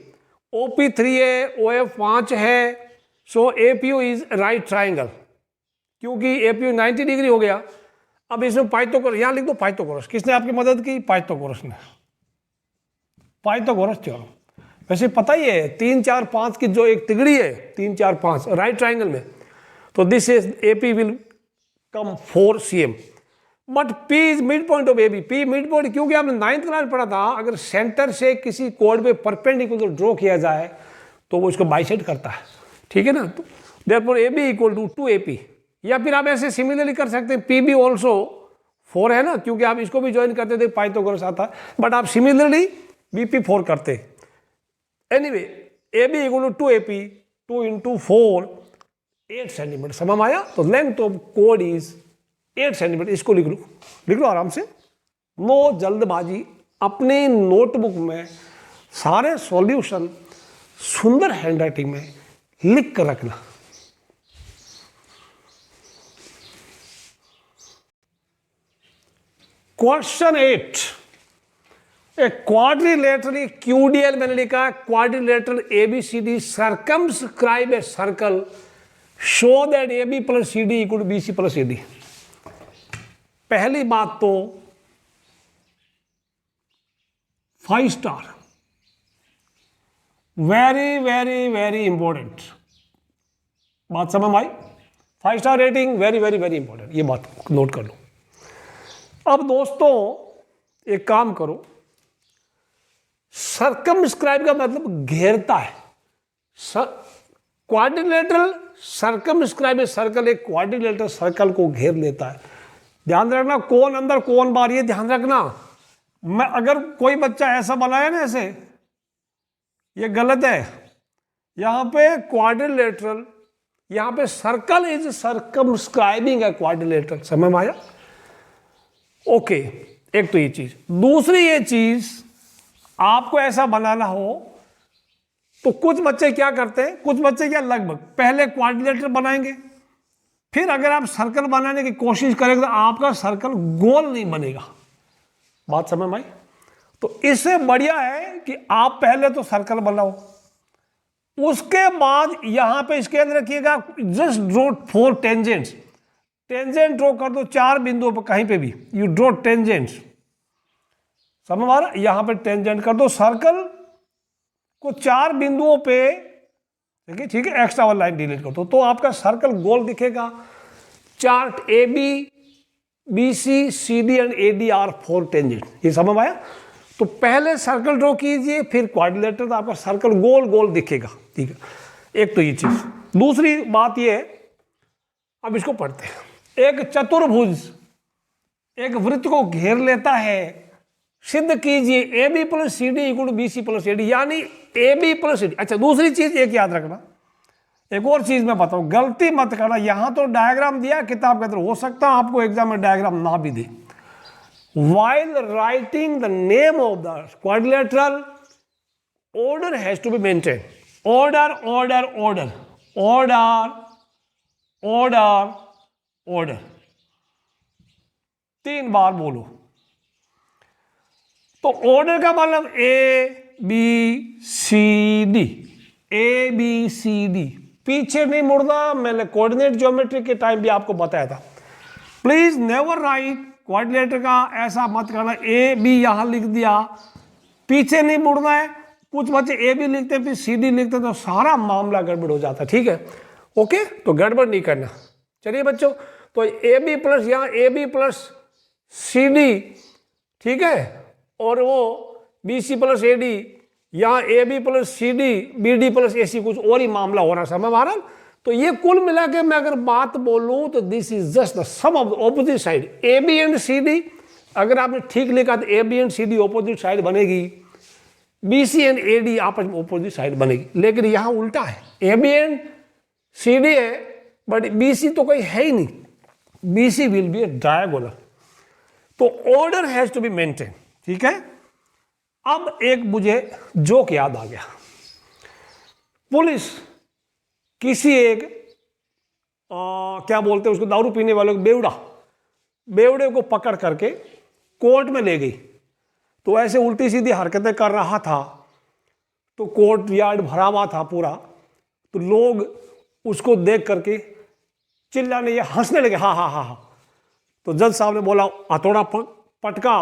ओपी 3 है ओए 5 है, सो एपीयू इज राइट ट्राइंगल, क्योंकि एपीयू 90 डिग्री हो गया। अब इसमें पाइथागोरस यहां लिख दो, पाइथागोरस किसने आपकी मदद की, पाइथागोरस ने, पाइथागोरस चलो वैसे पता ही है 3 4 5 की जो एक तिगड़ी है 3 4 5 राइट ट्राइंगल में, तो this is AP will come 4 cm, but P is mid point of AB, P mid point, क्योंकि आपने 9th क्लास पढ़ा था अगर सेंटर से किसी कोड पे परपेंडिकुलर ड्रॉ किया जाए तो वो इसको बाइसेक्ट करता है, ठीक है ना। तो therefore AB equal to 2AP, या फिर आप ऐसे सिमिलरली कर सकते हैं PB ऑल्सो 4 है ना, क्योंकि आप इसको भी ज्वाइन करते थे पाइथागोरस आता है, बट आप सिमिलरली BP 4 करते। Anyway AB equal to 2AP, 2 × 4 8 centimetre, समझ आया। तो लेंथ ऑफ कोड इज 8 सेंटीमीटर, इसको लिख लो आराम से, नो जल्दबाजी, अपने नोटबुक में सारे सॉल्यूशन सुंदर हैंडराइटिंग में लिख कर रखना। क्वेश्चन 8, ए क्वाड्रिलेटरल QDL मैंने लिखा है, quadrilateral ABCD circumscribe a circle show that AB + CD = BC + AD। पहली बात तो 5 star, very very very important बात, समझ आई। 5 star rating, very very very important, ये बात नोट कर लो। अब दोस्तों एक काम करो, सर्कमस्क्राइब का मतलब घेरता है, क्वाड्रिलेटरल सर्कमस्क्राइब ए सर्कल एक क्वाड्रिलेटरल सर्कल को घेर लेता है। ध्यान रखना कौन अंदर कौन बाहर, ये ध्यान रखना। मैं अगर कोई बच्चा ऐसा बनाया ना ऐसे, ये गलत है, यहां पे क्वाड्रिलेटरल, यहां पे सर्कल इज सर्कमस्क्राइबिंग है क्वाड्रिलेटरल, समझ में आया। ओके एक तो ये चीज, दूसरी ये चीज आपको ऐसा बनाना हो तो कुछ बच्चे क्या करते हैं, कुछ बच्चे क्या लगभग पहले क्वाड्रिलेटरल बनाएंगे, फिर अगर आप सर्कल बनाने की कोशिश करेंगे तो आपका सर्कल गोल नहीं बनेगा, बात समझ में आई। तो इससे बढ़िया है कि आप पहले तो सर्कल बनाओ, उसके बाद यहां पे इसके अंदर रखिएगा just draw 4 tangents, tangent draw कर दो 4 बिंदुओं पर, कहीं पे भी यू ड्रॉ टेंजेंट्स, समझ में आ रहा, यहां पे टेंजेंट कर दो सर्कल को 4 बिंदुओं पे, ठीक है एक्स्ट्रा वाला लाइन डिलीट कर दो, तो आपका सर्कल गोल दिखेगा। Chart AB BC CD and AD are 4 tangent, ये समझ आया। तो पहले सर्कल ड्रॉ कीजिए, फिर क्वाड्रिलेटरल, तो आपका सर्कल गोल गोल दिखेगा। ठीक है, एक तो ये चीज। दूसरी बात ये है, अब इसको पढ़ते हैं। एक चतुर्भुज एक वृत्त को घेर लेता है, सिद्ध कीजिए A B plus C D equal to B C plus A D, यानी A B plus C D. अच्छा, दूसरी चीज एक याद रखना, एक और चीज मैं बताऊं, गलती मत करना। यहां तो डायग्राम दिया किताब के अंदर, हो सकता है आपको एग्जाम में डायग्राम ना भी दे। While writing the name of the quadrilateral, order has to be maintained. Order, order, order, order, order, order. 3 बार बोलो। तो ऑर्डर का मतलब A B C D, A B C D, पीछे नहीं मुड़ना। मैंने कोऑर्डिनेट ज्योमेट्री के टाइम भी आपको बताया था। प्लीज नेवर राइट क्वाड्रिलेटरल का ऐसा मत करना, ए बी यहां लिख दिया, पीछे नहीं मुड़ना है। कुछ बच्चे ए बी लिखते हैं फिर सी डी लिखते हैं, तो सारा मामला गड़बड़ हो जाता है। ठीक है, ओके, तो गड़बड़ नहीं करना। चलिए बच्चों, तो ए बी प्लस, यहाँ A B plus C D, ठीक है, और वो B C plus A D, यहाँ A B plus C D, B D plus A C, कुछ और ही मामला हो रहा है। समझ आ रहा है? तो ये कुल मिला के मैं अगर बात बोलूं तो this is just the sum of the opposite side, A B and C D. अगर आपने ठीक लिखा तो A B and C D opposite side बनेगी, B C and A D आपस में ऑपोजिट साइड बनेगी। लेकिन यहां उल्टा है, A B and C D है बट बी सी तो कोई है ही नहीं, B C will be a diagonal. तो order has to be maintain. ठीक है, अब एक मुझे जोक याद आ गया। पुलिस किसी एक क्या बोलते हैं उसको, दारू पीने वाले को, बेवड़े को पकड़ करके कोर्ट में ले गई। तो ऐसे उल्टी सीधी हरकतें कर रहा था, तो कोर्ट यार्ड भरा हुआ था पूरा, तो लोग उसको देख करके चिल्लाने या हंसने लगे, हा हा हा हा। तो जज साहब ने बोला, हथौड़ा पटका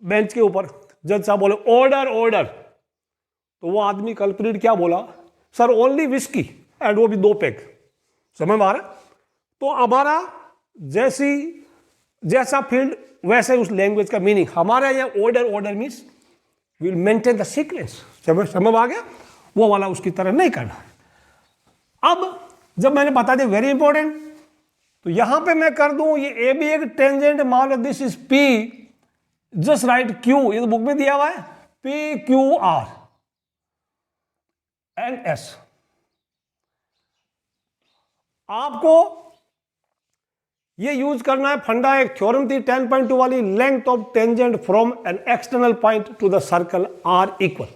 बेंच के ऊपर। जज साहब बोले, ऑर्डर ऑर्डर। तो वो आदमी कल्प्रिट क्या बोला, सर ओनली विस्की, एंड वो भी 2 पैक। समझ में आ रहा? तो हमारा जैसा फील्ड वैसे उस लैंग्वेज का मीनिंग। हमारे यहाँ order, order means will maintain the sequence. समझ आ गया? वो वाला उसकी तरह नहीं करना। अब जब मैंने बता दिया वेरी इंपॉर्टेंट, तो यहां पे मैं कर दूं ये ए बी एक टेंजेंट, मान लो this is P, just right Q, ये तो बुक में दिया हुआ है, P Q R and S. आपको ये यूज करना है फंडा, एक थ्योरम थी 10.2 वाली, length of tangent from an external point to the circle are equal.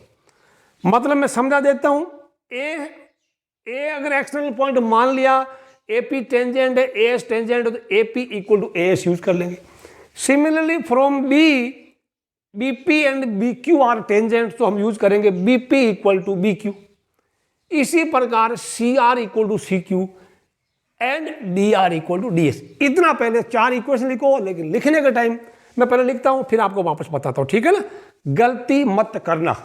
मतलब मैं समझा देता हूं, ए अगर एक्सटर्नल पॉइंट मान लिया, एपी टेंजेंट है, एएस टेंजेंट है, तो AP equal to AS use कर लेंगे। Similarly from BP and BQ are tangent, तो हम यूज करेंगे बीपी इक्वल टू बीक्यू। इसी प्रकार C R equal to C Q and D R equal to D S. इतना पहले 4 इक्वेशन लिखो, लेकिन लिखने का टाइम मैं पहले लिखता हूं फिर आपको वापस बताता हूं। ठीक है ना, गलती मत करना,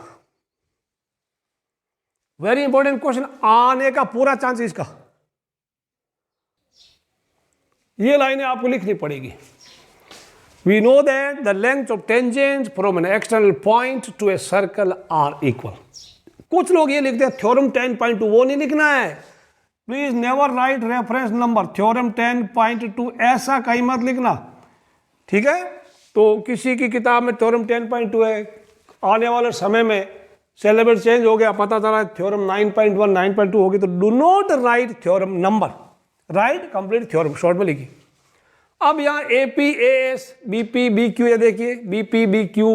वेरी इंपॉर्टेंट क्वेश्चन आने का पूरा चांस इसका। ये लाइनें आपको लिखनी पड़ेगी। We know that the length of tangents from an external point to a circle are equal. कुछ लोग ये लिखते हैं थ्योरम 10.2, वो नहीं लिखना है। Please never write reference number, theorem 10.2 ऐसा कहीं मत लिखना। ठीक है, तो किसी की किताब में थ्योरम 10.2 है, आने वाले समय में सिलेबस चेंज हो गया, पता चला थ्योरम 9.1 9.2 होगी, तो do not write theorem number, write complete theorem, short में लिखिए। अब यहाँ A P A S B P B Q, ये देखिए B P B Q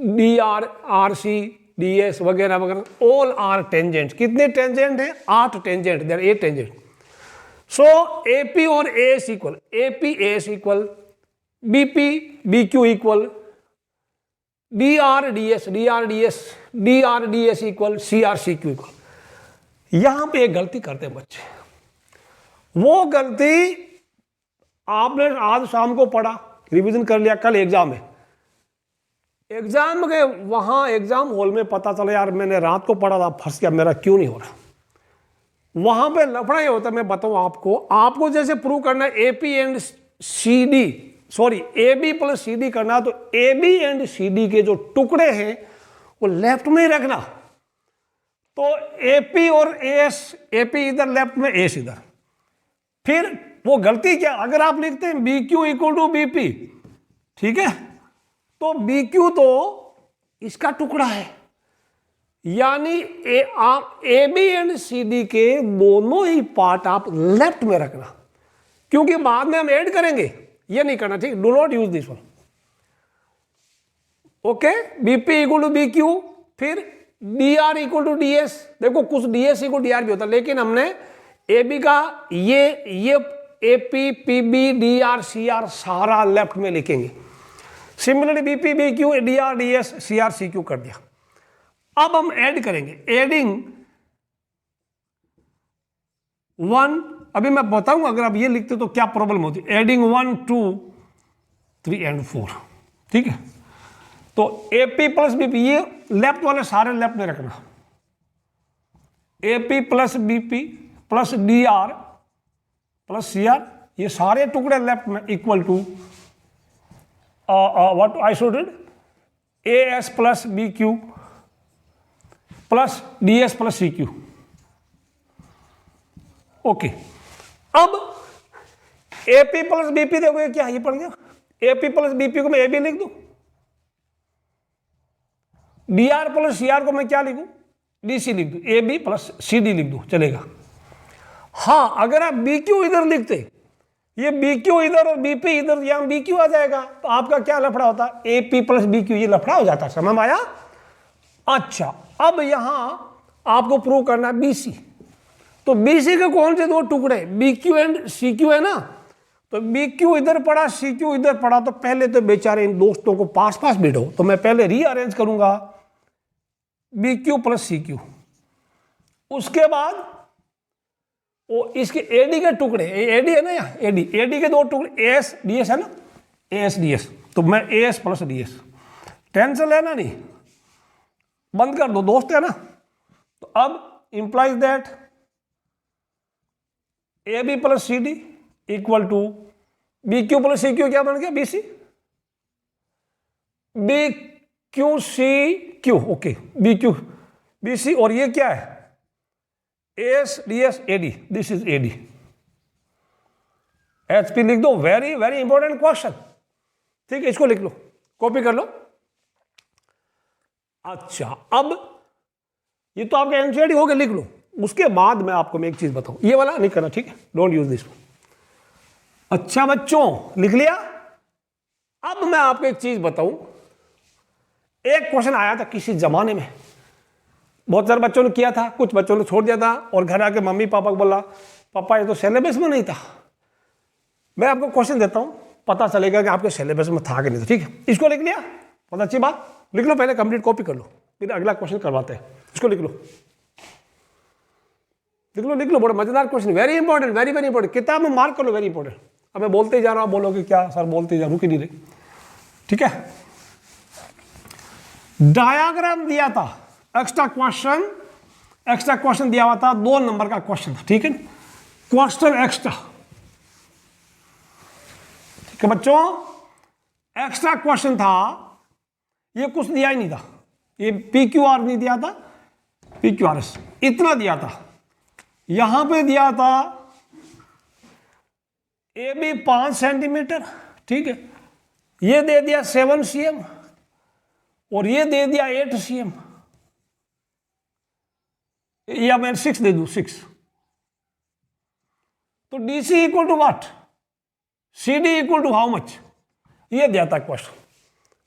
D R R C D S वगैरह वगैरह, ऑल आर टेंजेंट। कितने टेंजेंट हैं? 8 tangent, there 8 tangent. So A P और A S equal, A P A S equal, B P B Q equal, D R D S D R D S D R D S equal, C R C Q equal. यहां पे एक गलती करते हैं बच्चे, वो गलती आपने आज शाम को पढ़ा, रिवीजन कर लिया, कल एग्जाम है, एग्जाम के वहां एग्जाम हॉल में पता चला यार मैंने रात को पढ़ा था, फंस गया, मेरा क्यों नहीं हो रहा। वहां पे लफड़ा ये होता है, मैं बताऊं आपको जैसे प्रूव करना है AP and C D sorry A B plus C D करना, तो A B and C D के जो टुकड़े हैं वो लेफ्ट में ही रखना। तो एपी और एस, एपी इधर लेफ्ट में, एस इधर। फिर वो गलती क्या, अगर आप लिखते हैं B Q equal to B P, ठीक है, तो बी क्यू तो इसका टुकड़ा है, यानी A B and C D के दोनों ही पार्ट आप लेफ्ट में रखना, क्योंकि बाद में हम ऐड करेंगे, ये नहीं करना, ठीक, do not use this one. Okay, BP equal to B Q, फिर D R equal to D S. देखो कुछ D S equal D R भी होता है, लेकिन हमने ए बी का ये A P P B D R C R सारा लेफ्ट में लिखेंगे। Similarly B P B Q D R D S C R C Q कर दिया। अब हम ऐड करेंगे, एडिंग 1, अभी मैं बताऊंगा अगर आप ये लिखते तो क्या प्रॉब्लम होती, एडिंग 1 2 3 एंड 4, ठीक है। तो एपी प्लस बीपी, ये लेफ्ट वाले सारे लेफ्ट में रखना, AP plus BP plus D R plus C R, ये सारे टुकड़े लेफ्ट में, equal to what I should A S plus B Q plus D S plus C Q. Okay, अब एपी प्लस बीपी देखो ये क्या, ये पड़ गया, एपी प्लस बीपी को मैं ए बी लिख दूं, D R plus C R को मैं क्या लिखूं, डी सी लिख दूं, A B plus C D लिख दूं, चलेगा। हाँ, अगर आप बी क्यू इधर लिखते, ये बी क्यू इधर और बी पी इधर, यहां बी क्यू आ जाएगा, तो आपका क्या लफड़ा होता, A P plus B Q, ये लफड़ा हो जाता, समझ में आया। अच्छा, अब यहां आपको प्रूव करना है बी सी, तो बी सी के कौन से दो टुकड़े, B Q and C Q है ना, तो बी क्यू इधर पड़ा, सी क्यू इधर पड़ा, तो पहले तो बेचारे इन दोस्तों को पास पास बिठो, तो मैं पहले रीअरेंज करूंगा B Q plus C Q, उसके बाद वो इसके एडी के टुकड़े, एडी है ना यहाँ, एडी के दो टुकड़े एस डी एस है ना, एस डी एस, तो मैं S plus D S, tension लेना नहीं, बंद कर दो, दोस्त है ना। तो अब implies that A B plus C D equal to B Q plus C Q, क्या बन गया, B C, B Q C Q, okay, B Q B C, और ये क्या है, S D S A D, this is A D, H P लिख दो, very very important question, ठीक है, इसको लिख लो, कॉपी कर लो। अच्छा, अब ये तो आपका एनसीईआरटी हो गया, लिख लो, उसके बाद मैं आपको मैं एक चीज बताऊं, ये वाला नहीं करना, ठीक है, डोंट यूज दिस। अच्छा बच्चों, लिख लिया। अब मैं आपको एक चीज बताऊं, एक क्वेश्चन आया था किसी जमाने में, बहुत सारे बच्चों ने किया था, कुछ बच्चों ने छोड़ दिया था, और घर आके मम्मी पापा को बोला, पापा ये तो सिलेबस में नहीं था। मैं आपको क्वेश्चन देता हूं, पता चलेगा कि आपके सिलेबस में था कि नहीं था, ठीक है। इसको लिख लिया, बहुत अच्छी बात, लिख लो, पहले कंप्लीट कॉपी कर लो, फिर अगला क्वेश्चन करवाते हैं। इसको लिख लो, लिख लो, लिख लो, बड़ा मजेदार question, very important, very very important, किताब में मार्क कर लो, वेरी इंपॉर्टेंट। अब मैं बोलते ही जा रहा हूं, बोलोगे क्या सर बोलते जा, रुक ही नहीं रहे, ठीक है। डायाग्राम दिया था, एक्स्ट्रा क्वेश्चन दिया हुआ था, 2 नंबर का क्वेश्चन था, ठीक है, क्वेश्चन एक्स्ट्रा, ठीक है बच्चों, एक्स्ट्रा क्वेश्चन था, ये कुछ दिया ही नहीं था, ये पी क्यू आर नहीं दिया था, पी क्यू आर एस इतना दिया था, यहां पे दिया था ए बी 5 सेंटीमीटर, ठीक है, ये दे दिया 7 cm और ये दे दिया 8 cm, या मैं 6 दे दूं, 6, तो D C equal to what, C D equal to how much, ये दिया था क्वेश्चन,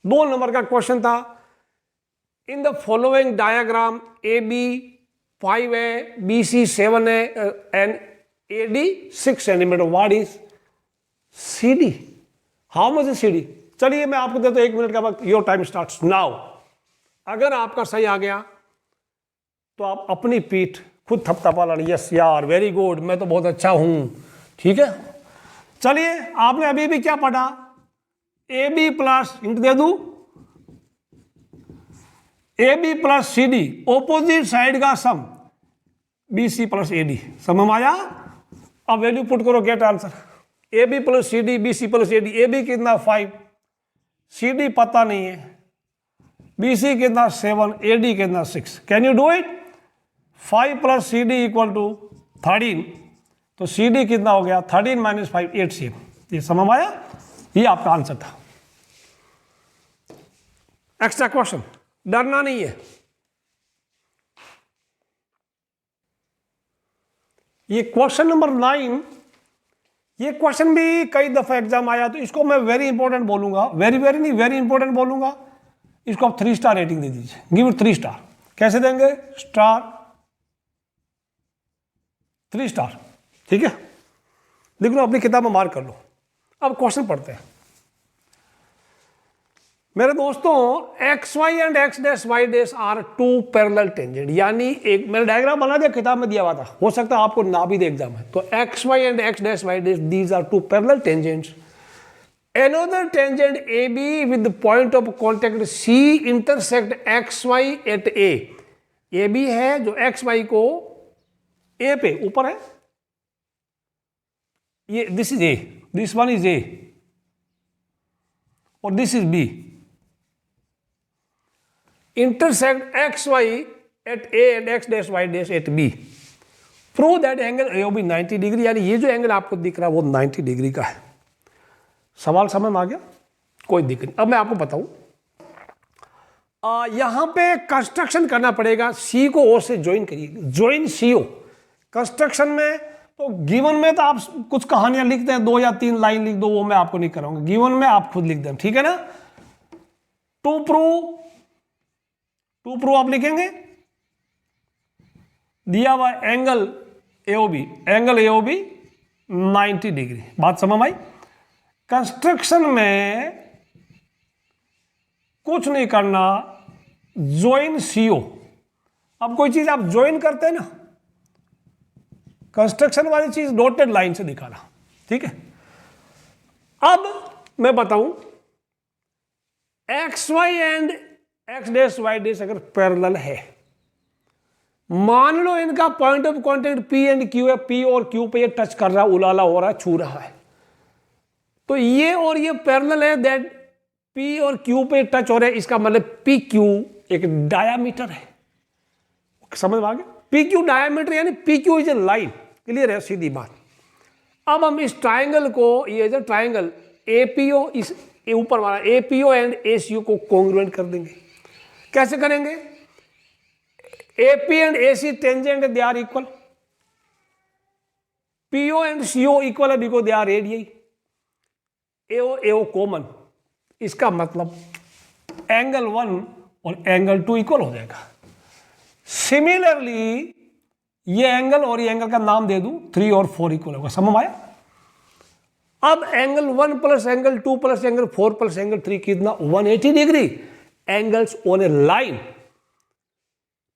2 नंबर का क्वेश्चन था। In the following diagram A B 5 है, बी सी 7 है, and A D 6 centimetre, what is C D, how much is C D. चलिए मैं आपको देता हूं 1 मिनट का वक्त, योर टाइम स्टार्ट्स नाउ। अगर आपका सही आ गया तो आप अपनी पीठ खुद थपथपा लानी, यस यार वेरी गुड, मैं तो बहुत अच्छा हूं, ठीक है। चलिए, आपने अभी भी क्या पढ़ा, ए बी प्लस, इंट दे दूं, A B plus C D, opposite side का sum B C plus A D, समझ में आया। अब वैल्यू पुट करो, get answer, A B plus C D, B C plus A D. A B कितना 5, C D पता नहीं है, बी सी कितना 7, ए डी कितना 6। Can you do it? 5 plus C D equal to 13, तो सी डी कितना हो गया 13 माइनस 5, 8 सी। ये समझ आया? ये आपका आंसर था। एक्स्ट्रा क्वेश्चन, डरना नहीं है। ये क्वेश्चन नंबर 9, ये क्वेश्चन भी कई दफा एग्जाम आया, तो इसको मैं वेरी इंपॉर्टेंट बोलूंगा, वेरी नहीं, वेरी इंपॉर्टेंट बोलूंगा। इसको आप 3 स्टार रेटिंग दे दीजिए, गिव इट 3 स्टार। कैसे देंगे? स्टार 3 स्टार, ठीक है? लिख लो, अपनी किताब में मार्क कर लो। अब क्वेश्चन पढ़ते हैं मेरे दोस्तों। X Y and X dash Y dash are 2 parallel tangent, यानी एक मैंने डायग्राम बना दिया, किताब में दिया हुआ था, हो सकता है आपको ना भी दे एग्जाम है। तो X Y and X dash Y dash, these are 2 parallel tangents. Another tangent AB with the point of contact C intersect XY at A। AB है जो XY को A पे ऊपर है, ये this is A, this one is A और this is B। Intersect XY at A and X dash Y dash at B। Prove that angle AOB 90 degree, यानी ये जो एंगल आपको दिख रहा है वो 90 डिग्री का है। सवाल समझ में आ गया? कोई दिक्कत नहीं। अब मैं आपको बताऊं, यहां पे कंस्ट्रक्शन करना पड़ेगा। सी को ओ से ज्वाइन करिए, ज्वाइन सी ओ। कंस्ट्रक्शन में तो गिवन में तो आप कुछ कहानियां लिखते हैं, 2 या 3 लाइन लिख दो, वो मैं आपको नहीं कराऊंगा। गिवन में आप खुद लिख दें, ठीक है ना? टू प्रूव आप लिखेंगे, दिया हुआ angle AOB, angle AOB 90 degree. बात समझ आई? कंस्ट्रक्शन में कुछ नहीं करना, ज्वाइन सीओ। अब कोई चीज आप ज्वाइन करते हैं ना, कंस्ट्रक्शन वाली चीज डॉटेड लाइन से दिखाना, ठीक है? अब मैं बताऊं, X Y and X dash Y dash अगर पैरेलल है, मान लो इनका point of contact P and Q है, पी और क्यू पे ये टच कर रहा है, उलाला हो रहा है, छू रहा है, तो ये और ये पैरेलल है, दैट पी और क्यू पे टच हो रहे हैं, इसका मतलब पी क्यू एक डायामीटर है। समझ में आ गया? पी क्यू डायामीटर यानी P Q is a line. Clear है? सीधी बात। अब हम इस ट्राइंगल को, ये जो ट्राइंगल एपीओ, इस ऊपर वाला एपीओ एंड एसीओ को कॉन्ग्रुएंट कर देंगे। कैसे करेंगे? AP and AC tangent, they are equal. PO and CO इक्वल है because they are radii. AO AO common, इसका मतलब एंगल 1 और एंगल 2 इक्वल हो जाएगा। सिमिलरली ये एंगल और ये एंगल का नाम दे दूं, 3 और 4 इक्वल होगा। समझ आया? अब angle 1 plus angle 2 plus angle 4 plus angle 3 कितना? 180 degree. Angles on A line,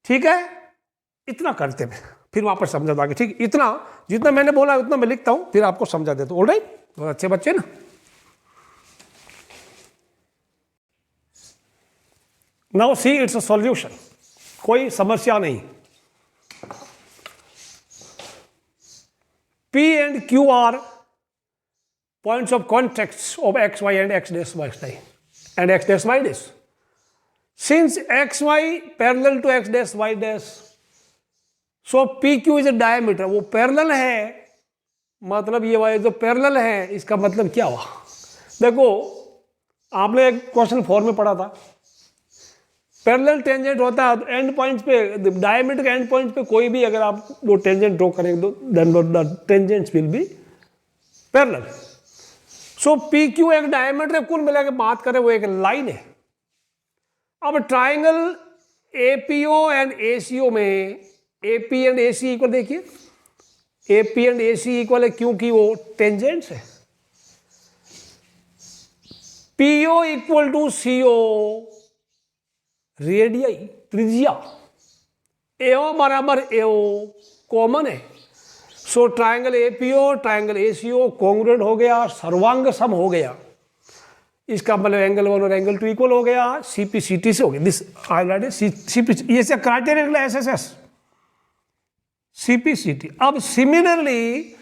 ठीक है? इतना करते हैं, फिर वापस समझा दागे, ठीक? इतना जितना मैंने बोला उतना मैं लिखता हूं, फिर आपको समझा देता हूं। ऑलराइट? बहुत अच्छे बच्चे ना। Now see it's a solution, कोई समस्या नहीं। P and Q are points of contacts of x, y and x dash y and x dash y dash. Since x, y parallel to x dash y dash, so PQ is a diameter. वो parallel है, मतलब ये वाले जो parallel है, इसका मतलब क्या हुआ? देखो, आपने एक क्वेश्चन 4 में पढ़ा था, पैरेलल टेंजेंट होता है एंड पॉइंट्स पे, डायमीटर के एंड पॉइंट पे कोई भी अगर आप दो टेंजेंट ड्रॉ करेंगे तो then the tangents will be parallel. So P Q एक डायमीटर, कुल मिला के बात करें वो एक लाइन है। अब ट्राइंगल एपीओ एंड एसीओ में एपी एंड एसी इक्वल, देखिए एपी एंड एसी इक्वल है क्योंकि वो टेंजेंट्स है। PO equal to CO radii, त्रिज्या, एओ बराबर एओ कॉमन है। So triangle APO triangle ACO congruent हो गया, सर्वांग सम हो गया। इसका मतलब एंगल 1 और एंगल 2 इक्वल हो गया। सीपीसीटी से हो गया, दिस ऑलरेडी सीपी, ये से क्राइटेरिया एसएसएस सीपीसीटी। अब सिमिलरली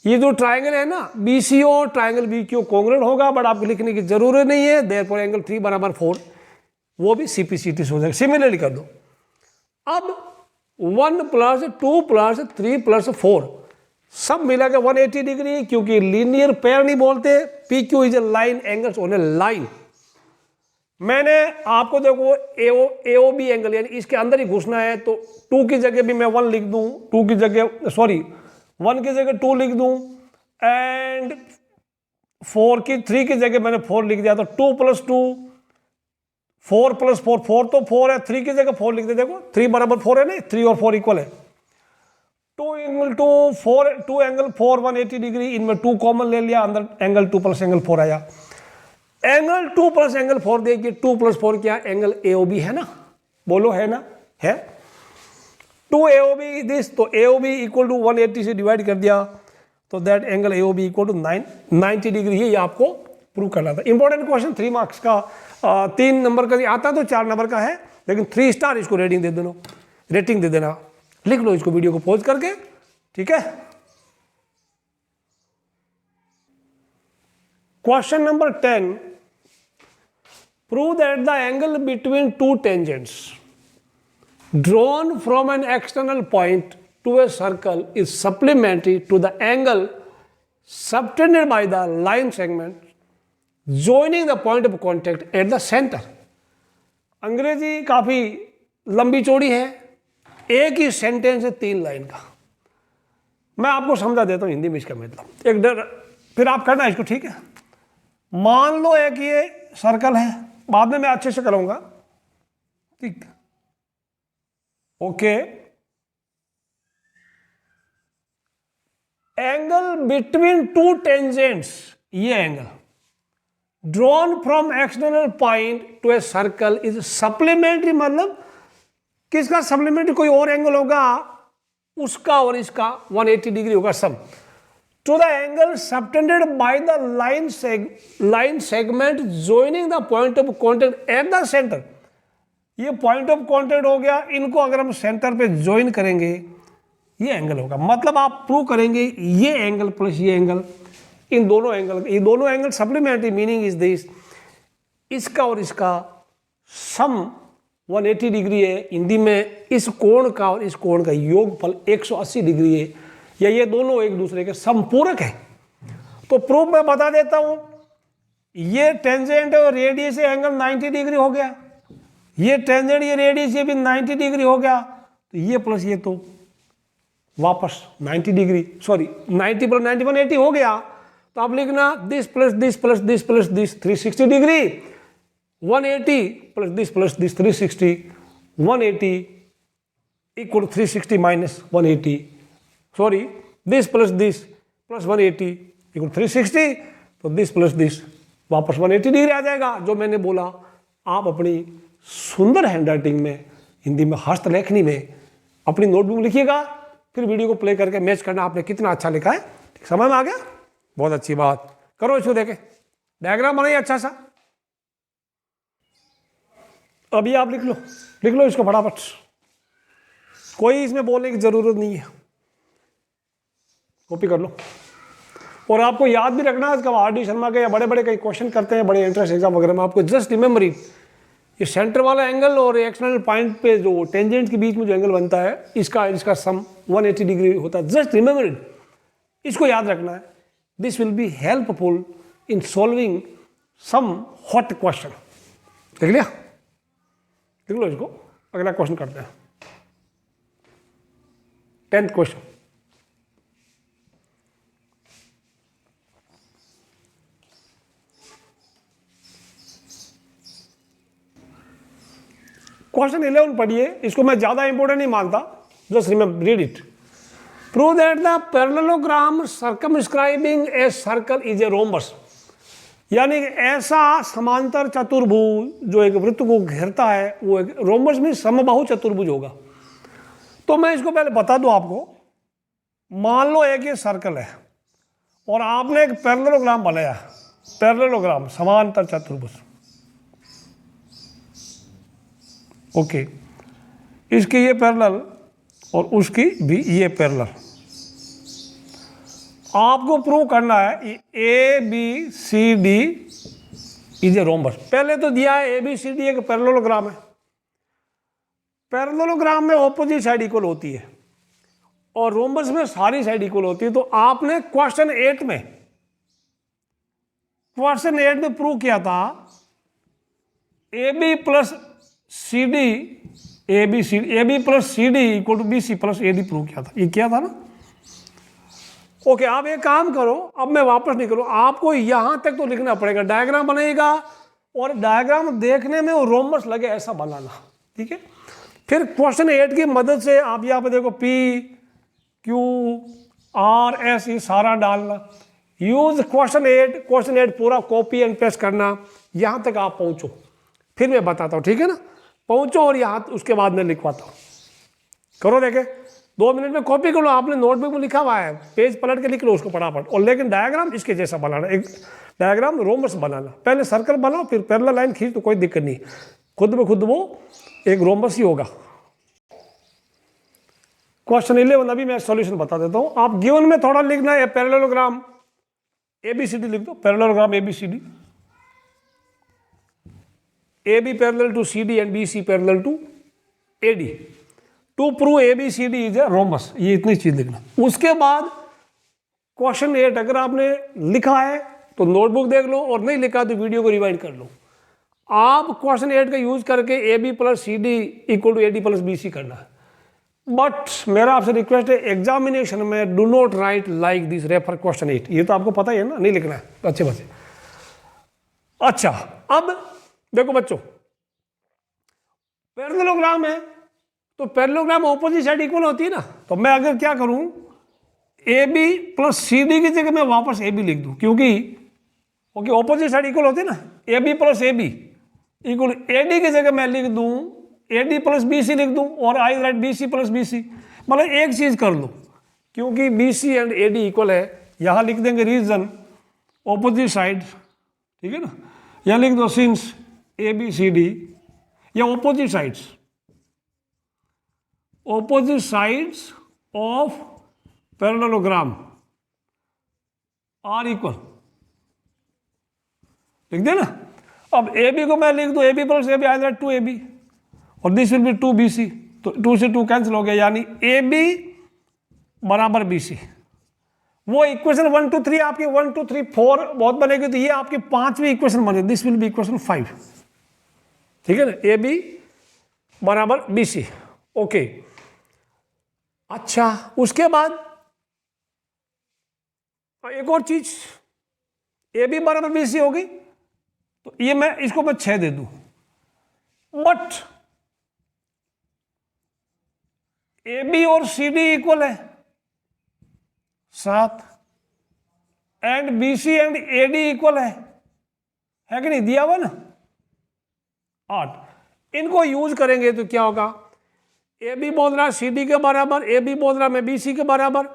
ये जो ट्राइंगल है ना BCO ट्राइंगल BQ कॉन्ग्रुएंट होगा, बट आपको लिखने की जरूरत नहीं है। देयरफॉर एंगल 3 बराबर 4 वो भी CPCT हो जाएगा। सिमिलरली कर दो। अब 1 प्लस 2 प्लस 3 प्लस 4 सब मिला के 180 डिग्री, क्योंकि लीनियर पेयर नहीं बोलते। PQ is a line angles on A line. मैंने आपको देखो AOB एंगल यानी इसके अंदर ही घुसना है, तो 2 की जगह भी मैं 1 लिख दूं, 2 की जगह सॉरी 1 की जगह 2 लिख दूं, एंड 3 की जगह मैंने 4 लिख दिया, तो 2 प्लस 2 4 प्लस 4 4 तो 4 है, 3 की जगह 4 लिख दे। देखो 3 बराबर 4 है ना, 3 और 4 इक्वल है। 2 एंगल 2 4 2 एंगल 4 180 डिग्री, इनमें 2 कॉमन ले लिया, अंदर एंगल 2 प्लस एंगल 4 आया। एंगल 2 प्लस एंगल 4 देखिए, 2 प्लस 4 क्या एंगल AOB है ना, बोलो है ना, है 2 AOB दिस, तो AOB इक्वल टू 180 से डिवाइड कर दिया, तो that angle AOB equal to 90 degree है। ये आपको प्रूव करना था। इंपॉर्टेंट क्वेश्चन 3 मार्क्स का, 3 नंबर का आता तो 4 नंबर का है, लेकिन 3 स्टार इसको रेटिंग दे देना। लिख लो इसको वीडियो को पॉज करके, ठीक है। Question number 10, prove that the angle between 2 tangents drawn from an external point to a circle is supplementary to the angle subtended by the line segment joining the point of contact at the center। अंग्रेजी काफी लंबी चौड़ी है, एक ही sentence है 3 line का। मैं आपको समझा देता हूं हिंदी में इसका मतलब, एक डर फिर आप करना इसको, ठीक है। मान लो एक ये सर्कल है, बाद में मैं अच्छे से करूंगा, ठीक, ओके। एंगल बिटवीन 2 टेंजेंट्स, ये angle drawn from external point to a circle is supplementary, मतलब किसका सप्लीमेंट्री, कोई और एंगल होगा उसका और इसका 180 डिग्री होगा sum, to the angle subtended by the line segment joining the point of contact at the centre. ये पॉइंट ऑफ कॉन्टेक्ट हो गया, इनको अगर हम सेंटर पे ज्वाइन करेंगे ये एंगल होगा। मतलब आप प्रूव करेंगे ये एंगल प्लस ये एंगल, ये दोनों angle supplementary, meaning is this, इसका और इसका सम 180 डिग्री है। हिंदी में इस कोण का और इस कोण का योगफल 180 डिग्री है, या ये दोनों एक दूसरे के समपूरक है। तो प्रूफ मैं बता देता हूं, ये टेंजेंट और रेडियस एंगल 90 डिग्री हो गया, ये टेंजेंट ये रेडियस ये भी 90 डिग्री हो गया, तो ये प्लस ये तो वापस 90 डिग्री, सॉरी 90 प्लस 90 180 हो गया। तो आप लिखना this plus this plus this plus this 360 degree, 180 plus this 360, 180 equal 360 minus 180, sorry this plus 180 equal 360, तो दिस प्लस दिस वापस 180 डिग्री आ जाएगा। जो मैंने बोला आप अपनी सुंदर हैंडराइटिंग में, हिंदी में हस्तलेखनी में अपनी नोटबुक लिखिएगा, फिर वीडियो को प्ले करके मैच करना आपने कितना अच्छा लिखा है। समझ में आ गया? बहुत अच्छी बात। करो इसको, देखे डायग्राम बनाइए अच्छा सा। अभी आप लिख लो इसको फटाफट, कोई इसमें बोलने की जरूरत नहीं है, कॉपी कर लो। और आपको याद भी रखना है, RD शर्मा के या बड़े बड़े कई क्वेश्चन करते हैं बड़े एंट्रेंस एग्जाम वगैरह में, आपको जस्ट रिमेंबर इट, ये सेंटर वाला एंगल और एक्सटर्नल पॉइंट पे जो टेंजेंट के बीच में जो एंगल बनता है, इसका सम 180 डिग्री होता है। जस्ट रिमेंबर इट, इसको याद रखना है। This will be helpful in solving some hot question. देख लिया? देख लो इसको। अगला क्वेश्चन करते हैं, 10th क्वेश्चन। क्वेश्चन 11 पढ़िए, इसको मैं ज्यादा इंपॉर्टेंट नहीं मानता, just remember read it. Prove that the parallelogram circumscribing a circle is a rhombus, यानी ऐसा समांतर चतुर्भुज जो एक वृत्त को घेरता है वो एक रोम्बस में समबाहु चतुर्भुज होगा। तो मैं इसको पहले बता दूं आपको, मान लो एक ये सर्कल है और आपने एक पैरेललोग्राम बनाया, पैरेललोग्राम समांतर चतुर्भुज, ओके, इसकी ये पैरेलल और उसकी भी ये पैरेलल। आपको प्रूव करना है A B C D is a rhombus. पहले तो दिया है ए बी सी डी एक पैरेललोग्राम है, पैरेललोग्राम में ऑपोजिट साइड इक्वल होती है और रोम्बस में सारी साइड इक्वल होती है। तो आपने क्वेश्चन 8 में प्रूव किया था A B plus C D A B plus C D equal to B C plus A D prove किया था, ये किया था ना। ओके, आप एक काम करो, अब मैं वापस नहीं करूँ, आपको यहां तक तो लिखना पड़ेगा, डायग्राम बनेगा और डायग्राम देखने में वो रोम्बस लगे ऐसा बनाना, ठीक है। फिर क्वेश्चन 8 की मदद से आप यहाँ पे देखो P Q R S ये सारा डालना, यूज क्वेश्चन 8 पूरा कॉपी एंड पेस्ट करना, यहां तक आप पहुंचो, फिर मैं बताता हूं, ठीक है ना। पहुंचो और यहां उसके बाद मैं लिखवाता हूं, करो देखे 2 मिनट में कॉपी कर लो, आपने नोटबुक में लिखा हुआ है, पेज पलट के लिख लो उसको फटाफट। और लेकिन डायग्राम इसके जैसा बनाना, एक डायग्राम रोम्बस बनाना, पहले सर्कल बनाओ फिर पैरेलल लाइन खींच, तो कोई दिक्कत नहीं, खुद ब खुद वो एक रोम्बस ही होगा। क्वेश्चन 11 अभी मैं सॉल्यूशन बता देता हूं। आप गिवन में थोड़ा लिखना है, पैरेललोग्राम ABCD लिख दो, parallelogram ABCD, AB parallel to CD and BC parallel to AD to prove ABCD is a rhombus, ये इतनी चीज लिखना। उसके बाद क्वेश्चन 8 अगर आपने लिखा है तो नोटबुक देख लो, और नहीं लिखा तो वीडियो को रिवाइंड कर लो। आप क्वेश्चन 8 का यूज करके AB plus CD equal to AD plus BC करना है। बट मेरा आपसे रिक्वेस्ट है, एग्जामिनेशन में do not right like this, refer question 8, ये तो आपको पता ही है ना, नहीं लिखना है अच्छे बच्चे। अच्छा, अब देखो बच्चों, पैरेललोग्राम है तो पैरेललोग्राम ऑपोजिट साइड इक्वल होती है ना, तो मैं अगर क्या करूं, AB प्लस CD की जगह मैं वापस AB लिख दूं, क्योंकि ओके ऑपोजिट साइड इक्वल होती है ना, AB plus AB equal AD की जगह मैं लिख दूं AD प्लस BC लिख दूं, और आई राइट BC प्लस BC। मतलब एक चीज कर लो, क्योंकि BC एंड AD इक्वल है, यहां लिख देंगे रीजन ऑपोजिट साइड, ठीक है ना, यहां लिख दो सिंस ABCD, या opposite sides of parallelogram are equal, लिख दे ना। अब AB को मैं लिख दूं AB प्लस AB आई राइट 2AB, और दिस विल बी 2BC, तो 2 से 2 कैंसिल हो गया, यानी AB बराबर BC। वो इक्वेशन 1 2 3 आपकी 1 2 3 4 बहुत बनेगी, तो ये आपकी 5वीं इक्वेशन बनेगी, दिस विल बी इक्वेशन 5, ठीक है ना, AB बराबर BC। ओके, अच्छा उसके बाद एक और चीज, AB बराबर BC होगी, तो ये मैं इसको मैं 6 दे दूं, बट AB और CD इक्वल है 7, and BC and AD equal है कि नहीं, दिया हुआ ना 8। इनको यूज करेंगे तो क्या होगा, AB बोल रहा है CD के बराबर, AB बोल रहा है मैं BC के बराबर,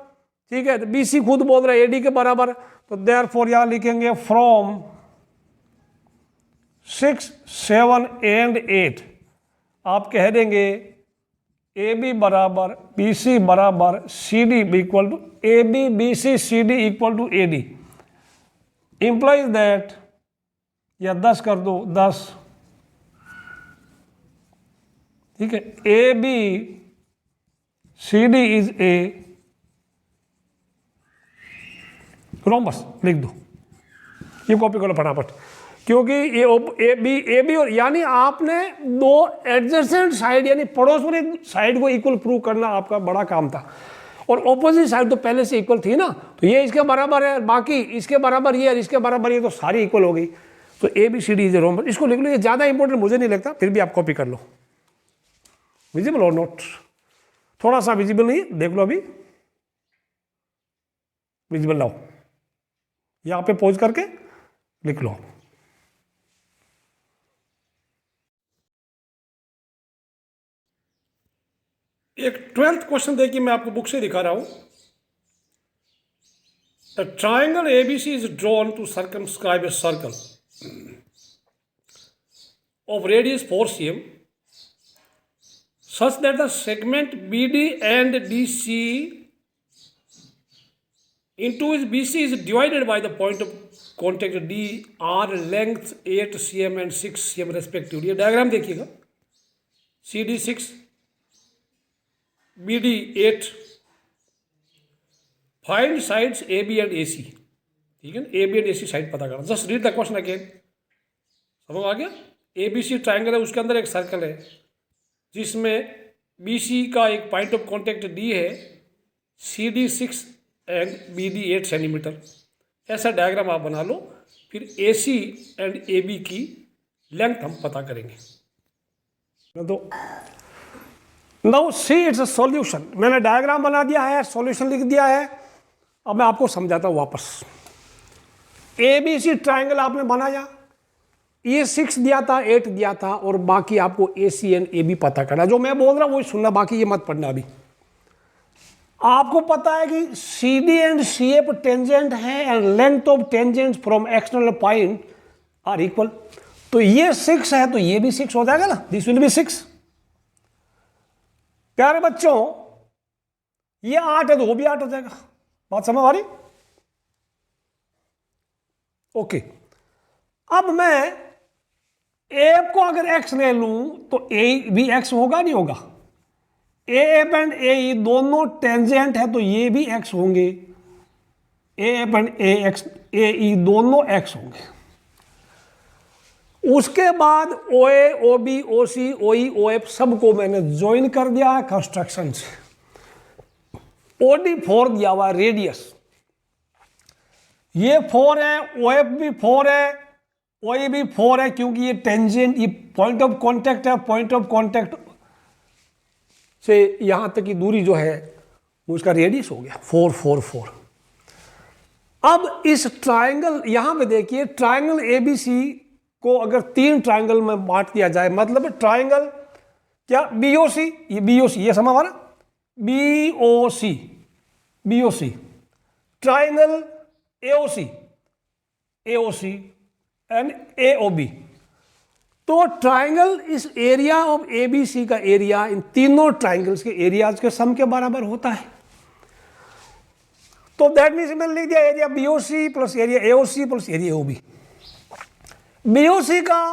ठीक है, तो BC खुद बोल रहा है AD के बराबर, तो देयरफॉर यहां लिखेंगे फ्रॉम 6 7 एंड 8 आप कह देंगे AB बराबर BC बराबर CD equal to AB BC CD equal to AD, implies that, या 10 कर दो 10, ठीक है, AB CD is a rhombus, लिख दो, ये कॉपी करो फटाफट, क्योंकि ये AB और यानी आपने दो एडजेसेंट साइड यानी पड़ोस वाली साइड को इक्वल प्रूव करना आपका बड़ा काम था, और ऑपोजिट साइड तो पहले से इक्वल थी ना, तो ये इसके बराबर है, बाकी इसके बराबर ये और इसके बराबर ये, तो सारी इक्वल हो गई, तो ABCD इज ए रोम्बस। इसको लिख लो, ये ज़्यादा इंपॉर्टेंट मुझे नहीं लगता, फिर भी आप कॉपी कर लो। विजिबल और नोट, थोड़ा सा विजिबल नहीं, देख लो अभी विजिबल लाओ, यहां पे पॉज करके लिख लो। एक 12th क्वेश्चन देखिए, मैं आपको बुक से दिखा रहा हूं। The triangle ABC is drawn to circumscribe a circle of radius 4 cm such that the segment BD and DC into is BC is divided by the point of contact D R length 8 cm and 6 cm respectively. ये diagram देखिएगा, CD 6 BD 8, find sides AB and AC, ठीक है ना, AB and AC side पता करना। Just read the question again, समझ आ गया। ABC triangle है, उसके अंदर एक सर्कल है जिसमें BC का एक पॉइंट ऑफ कॉन्टेक्ट D है, CD 6 एंड BD 8 सेंटीमीटर। ऐसा डायग्राम आप बना लो, फिर AC एंड AB की लेंथ हम पता करेंगे। तो now see it's a solution. मैंने डायग्राम बना दिया है, सॉल्यूशन लिख दिया है। अब मैं आपको समझाता हूँ वापस। ABC ट्राइंगल आपने बनाया, ये 6 दिया था, 8 दिया था, और बाकी आपको AC एंड AB पता करना। जो मैं बोल रहा हूँ वही सुनना, बाकी ये मत पढ़ना। अभी आपको पता है कि CD एंड CF टेंजेंट है and length of tangent from external point are equal. तो ये 6 है तो ये भी 6 हो जाएगा ना, दिस विल बी 6। प्यारे बच्चों, ये 8 है तो वो भी 8 हो जाएगा। बात समझ आ रही? ओके। अब मैं एफ को अगर x ले लूं तो ए भी x होगा, नहीं होगा? AF एंड AE दोनों टेंजेंट है तो ये भी x होंगे, AF एंड AE दोनों x होंगे। उसके बाद OA, OB, OC, OE, OF सबको मैंने ज्वाइन कर दिया है कंस्ट्रक्शन से। OD 4 दिया हुआ रेडियस, ये 4 है, OF भी 4 है, OE भी 4 है, क्योंकि ये टेंजेंट, ये पॉइंट ऑफ कांटेक्ट है। पॉइंट ऑफ कांटेक्ट से यहां तक की दूरी जो है वो उसका रेडियस हो गया 4 4 4। अब इस ट्राइंगल, यहां पे देखिए, ट्राइंगल ABC को अगर 3 ट्राइंगल में बांट दिया जाए, मतलब ट्राइंगल क्या, BOC, ये BOC, ये समझ हमारा BOC, triangle AOC and AOB। तो ट्राइंगल इस एरिया ऑफ ABC का एरिया इन तीनों ट्राइंगल्स के एरियाज के सम के बराबर होता है। तो दैट मीन्स मैंने लिख दिया area BOC plus area AOC plus area OB। BOC का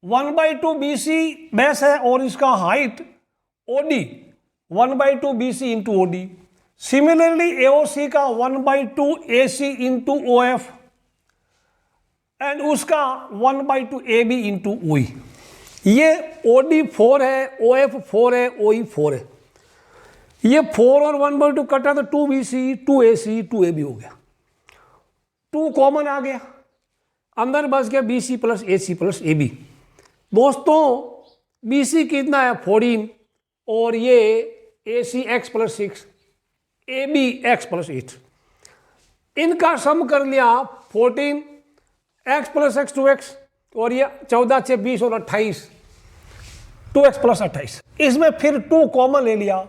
1/2 BC बेस है और इसका height OD 1/2 BC into OD। Similarly AOC का 1/2 AC इंटू OF एंड उसका 1/2 AB इंटू OE। ये OD 4 है, OF 4 है, OE 4 है। ये 4 और 1/2 कटा तो 2 BC 2 AC 2 AB हो गया। 2 कॉमन आ गया, अंदर बच गया BC plus AC plus AB। दोस्तों BC कितना है 14 और ये AC x plus 6 AB x plus 8। इनका सम कर लिया 14 x प्लस x 2x और ये 14 6 20 और 28 2x प्लस 28। इसमें फिर 2 कॉमन ले लिया,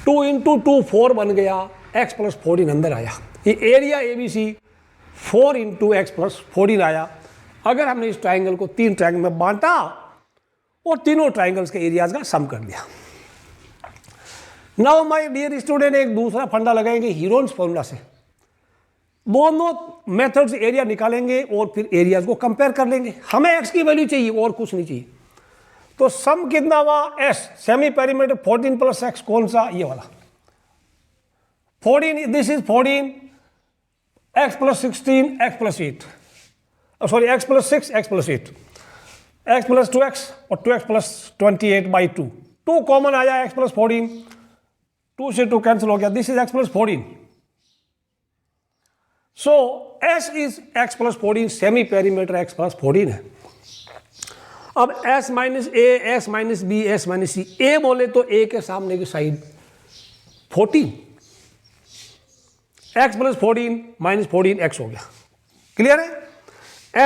2 इंटू 2 4 बन गया, x प्लस 14 अंदर आया। ये area ABC 4 into x plus 14 आया। अगर हमने इस ट्राइंगल को 3 ट्राइंगल में बांटा और तीनों ट्राइंगल्स के एरियाज का सम कर दिया। नाउ माय डियर स्टूडेंट, एक दूसरा फंडा लगाएंगे हीरोन्स फॉर्मूला से। दोनों मेथड से एरिया निकालेंगे और फिर एरियाज को कंपेयर कर लेंगे। हमें x की वैल्यू चाहिए और कुछ नहीं चाहिए। तो सम कितना हुआ S, semi perimeter 14 plus x, कौन सा, ये वाला 14, this is 14 x plus 16 x plus 8, sorry x plus 6 x plus 8, x plus 2x और 2x प्लस 28/2। 2 कॉमन आया, x प्लस 14, 2 से 2 कैंसिल हो गया, this is x plus 14। So S is x plus 14, semi perimeter x plus 14 है। अब S minus A, S minus B, S minus C, A बोले तो A के सामने की side 14, x plus 14 minus 14 x हो गया। क्लियर है?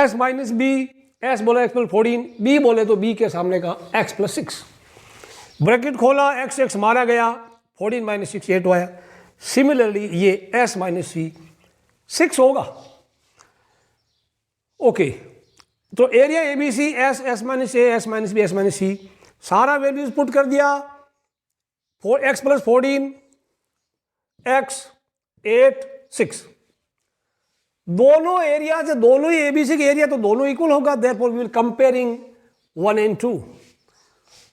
S माइनस B, S बोला x प्लस 14, B बोले तो B के सामने का x प्लस 6। ब्रैकेट खोला, x x मारा गया, 14 माइनस 6 8 आया। सिमिलरली ये S माइनस C 6 होगा। ओके, तो area ABC S, S minus A, S minus B, S minus C, सारा वैल्यूज पुट कर दिया। x plus 14, x 8, 6। दोनों एरिया से, दोनों ही एबीसी के एरिया तो दोनों इक्वल होगा, therefore we will comparing 1 and 2।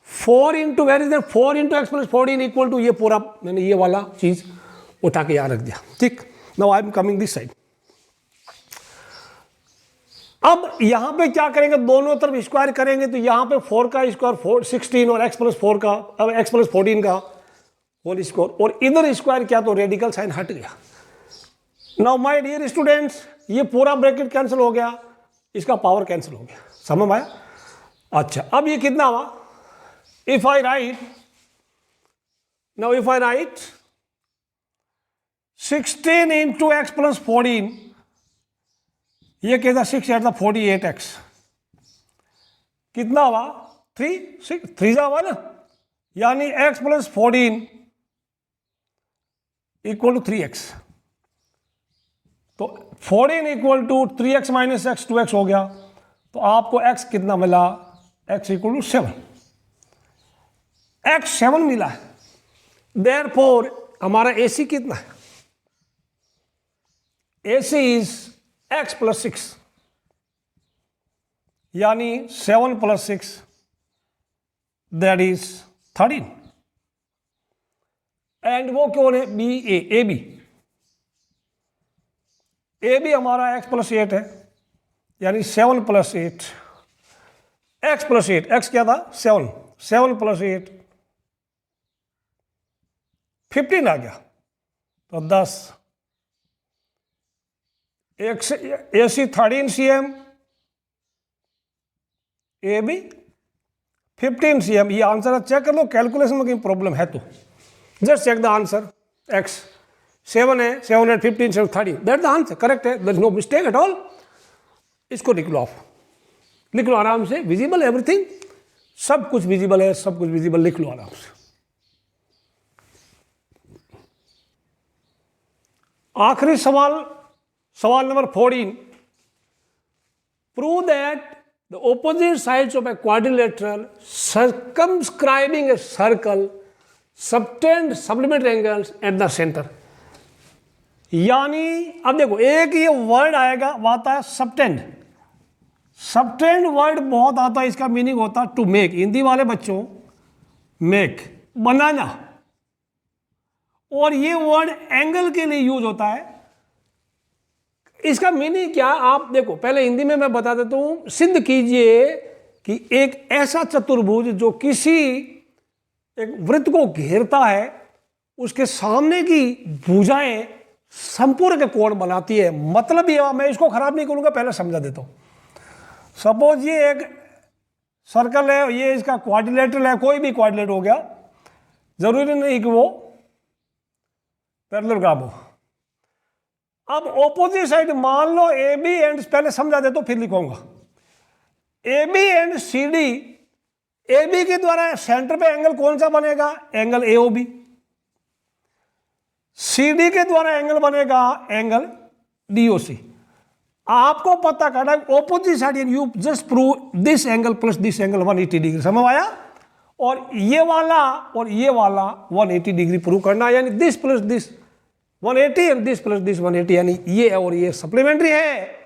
4 into where is that 4 into X plus 14 equal to, ये पूरा मैंने ये वाला चीज उठा के यहां रख दिया, ठीक। Now I am coming this side. अब यहां पे क्या करेंगे, दोनों तरफ स्क्वायर करेंगे तो यहां पे 4 का स्क्वायर 16 और x प्लस 4 का, अब x प्लस 14 का होल स्क्वायर, और इधर स्क्वायर किया तो रेडिकल साइन हट गया। नाउ माय डियर स्टूडेंट्स, ये पूरा ब्रैकेट कैंसिल हो गया, इसका पावर कैंसिल हो गया, समझ में आया? अच्छा, अब ये कितना हुआ, if I right, now if I right 16 into X plus 14, ये कहता 6 एट द 48x, कितना हुआ 3 हुआ ना, यानी x plus 14 equal to 3x। तो 14 equal to 3x minus x 2x हो गया, तो आपको x कितना मिला, x इक्वल टू 7, x 7 मिला है। देयरफॉर हमारा AC कितना है, AC इज x प्लस 6, यानी 7 प्लस 6 दैट इज 13, एंड वो कौन है, ए बी हमारा x प्लस 8 है, यानी 7 प्लस 8, x प्लस 8, x क्या था 7 प्लस 8 15 आ गया, तो 10, AC 13 cm, AB 15 cm। ये आंसर चेक कर लो, कैलकुलेशन में कहीं प्रॉब्लम है तो just check the answer. x 7 है, 7 8 15 7 13, दैट द आंसर, करेक्ट है, there is no mistake at all. इसको लिख लो, आप लिख लो आराम से, विजिबल एवरीथिंग, सब कुछ विजिबल है, सब कुछ विजिबल, लिख लो आराम से। आखिरी सवाल, सवाल number 14, prove that the opposite sides of a quadrilateral circumscribing a circle subtend supplementary angles eight the centre. यानी अब देखो, एक ये वर्ड आएगा, वो आता है सबटेंड। सबटेंड वर्ड बहुत आता है, इसका मीनिंग होता है टू मेक, हिंदी वाले बच्चों मेक, बनाना, और ये वर्ड एंगल के लिए यूज होता है। इसका मीनिंग क्या, आप देखो, पहले हिंदी में मैं बता देता हूं, सिद्ध कीजिए कि एक ऐसा चतुर्भुज जो किसी एक वृत्त को घेरता है, उसके सामने की भुजाएं संपूर्ण कोण बनाती है। मतलब ये, मैं इसको खराब नहीं करूंगा, पहले समझा देता हूं। सपोज ये एक सर्कल है, ये इसका क्वाड्रिलेटरल है, कोई भी क्वाड्रिलेटरल हो गया, जरूरी नहीं कि वो पैरेललोग्राम हो। अब ऑपोजिट साइड मान लो ए बी एंड, पहले समझा दे तो फिर लिखूंगा, A B and C D, A B के द्वारा सेंटर पे एंगल कौन सा बनेगा, angle A O B. C D के द्वारा एंगल बनेगा एंगल डी ओ सी। आपको पता करना opposite side, you just prove this angle plus this angle 180 degree, समझ आया? और ये वाला 180 डिग्री प्रूव करना, यानी this plus this 180 and this plus this 180, यानी ये और ये सप्लीमेंट्री है,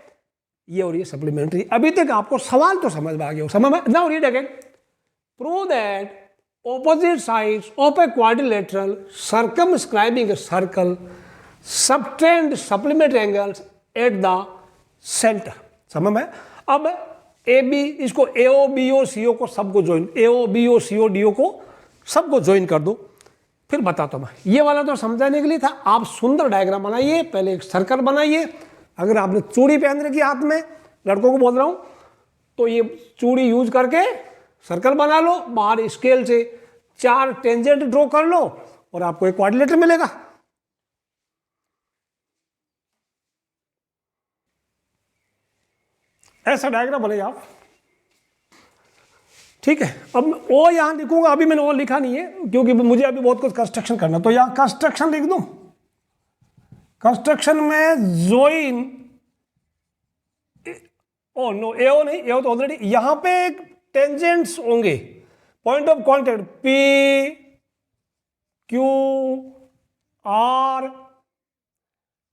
ये और ये सप्लीमेंट्री। अभी तक आपको सवाल तो समझ में आ गया, समझ में? Now read again, prove that opposite sides of a quadrilateral circumscribing a circle subtend supplementary angles at the center। समझ में? अब ए बी, इसको एओ बीओ सीओ को सबको join, AO BO CO DO को सबको ज्वाइन कर दो, फिर बताता हूं मैं। ये वाला तो समझाने के लिए था, आप सुंदर डायग्राम बनाइए, पहले एक सर्कल बनाइए। अगर आपने चूड़ी पहन रखी हाथ में, लड़कों को बोल रहा हूं, तो ये चूड़ी यूज करके सर्कल बना लो, बाहर स्केल से 4 टेंजेंट ड्रॉ कर लो और आपको एक क्वाड्रिलेटर मिलेगा। ऐसा डायग्राम बनेगा आप, ठीक है। अब ओ यहां लिखूंगा, अभी मैंने ओ लिखा नहीं है क्योंकि मुझे अभी बहुत कुछ कंस्ट्रक्शन करना, तो यहां कंस्ट्रक्शन लिख दूं। कंस्ट्रक्शन में ज्वाइन, ओ नो एओ नहीं, एओ तो ऑलरेडी, यहां पे एक टेंजेंट्स होंगे, point of contact P Q R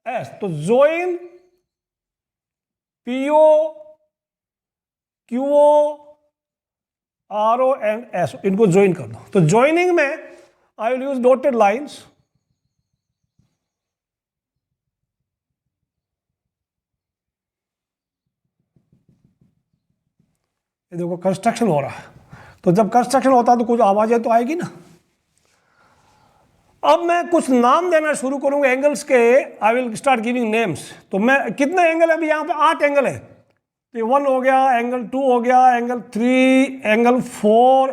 S, तो join PO QO RO and S, इनको ज्वाइन कर दो। तो ज्वाइनिंग में I will use dotted lines, ये देखो कंस्ट्रक्शन हो रहा है, तो जब कंस्ट्रक्शन होता है तो कुछ आवाजें तो आएगी ना। अब मैं कुछ नाम देना शुरू करूंगा एंगल्स के, I will start giving names. तो मैं कितने एंगल है अभी यहाँ पे? 8 एंगल है। तो 1 हो गया, एंगल 2 हो गया, angle 3, angle 4,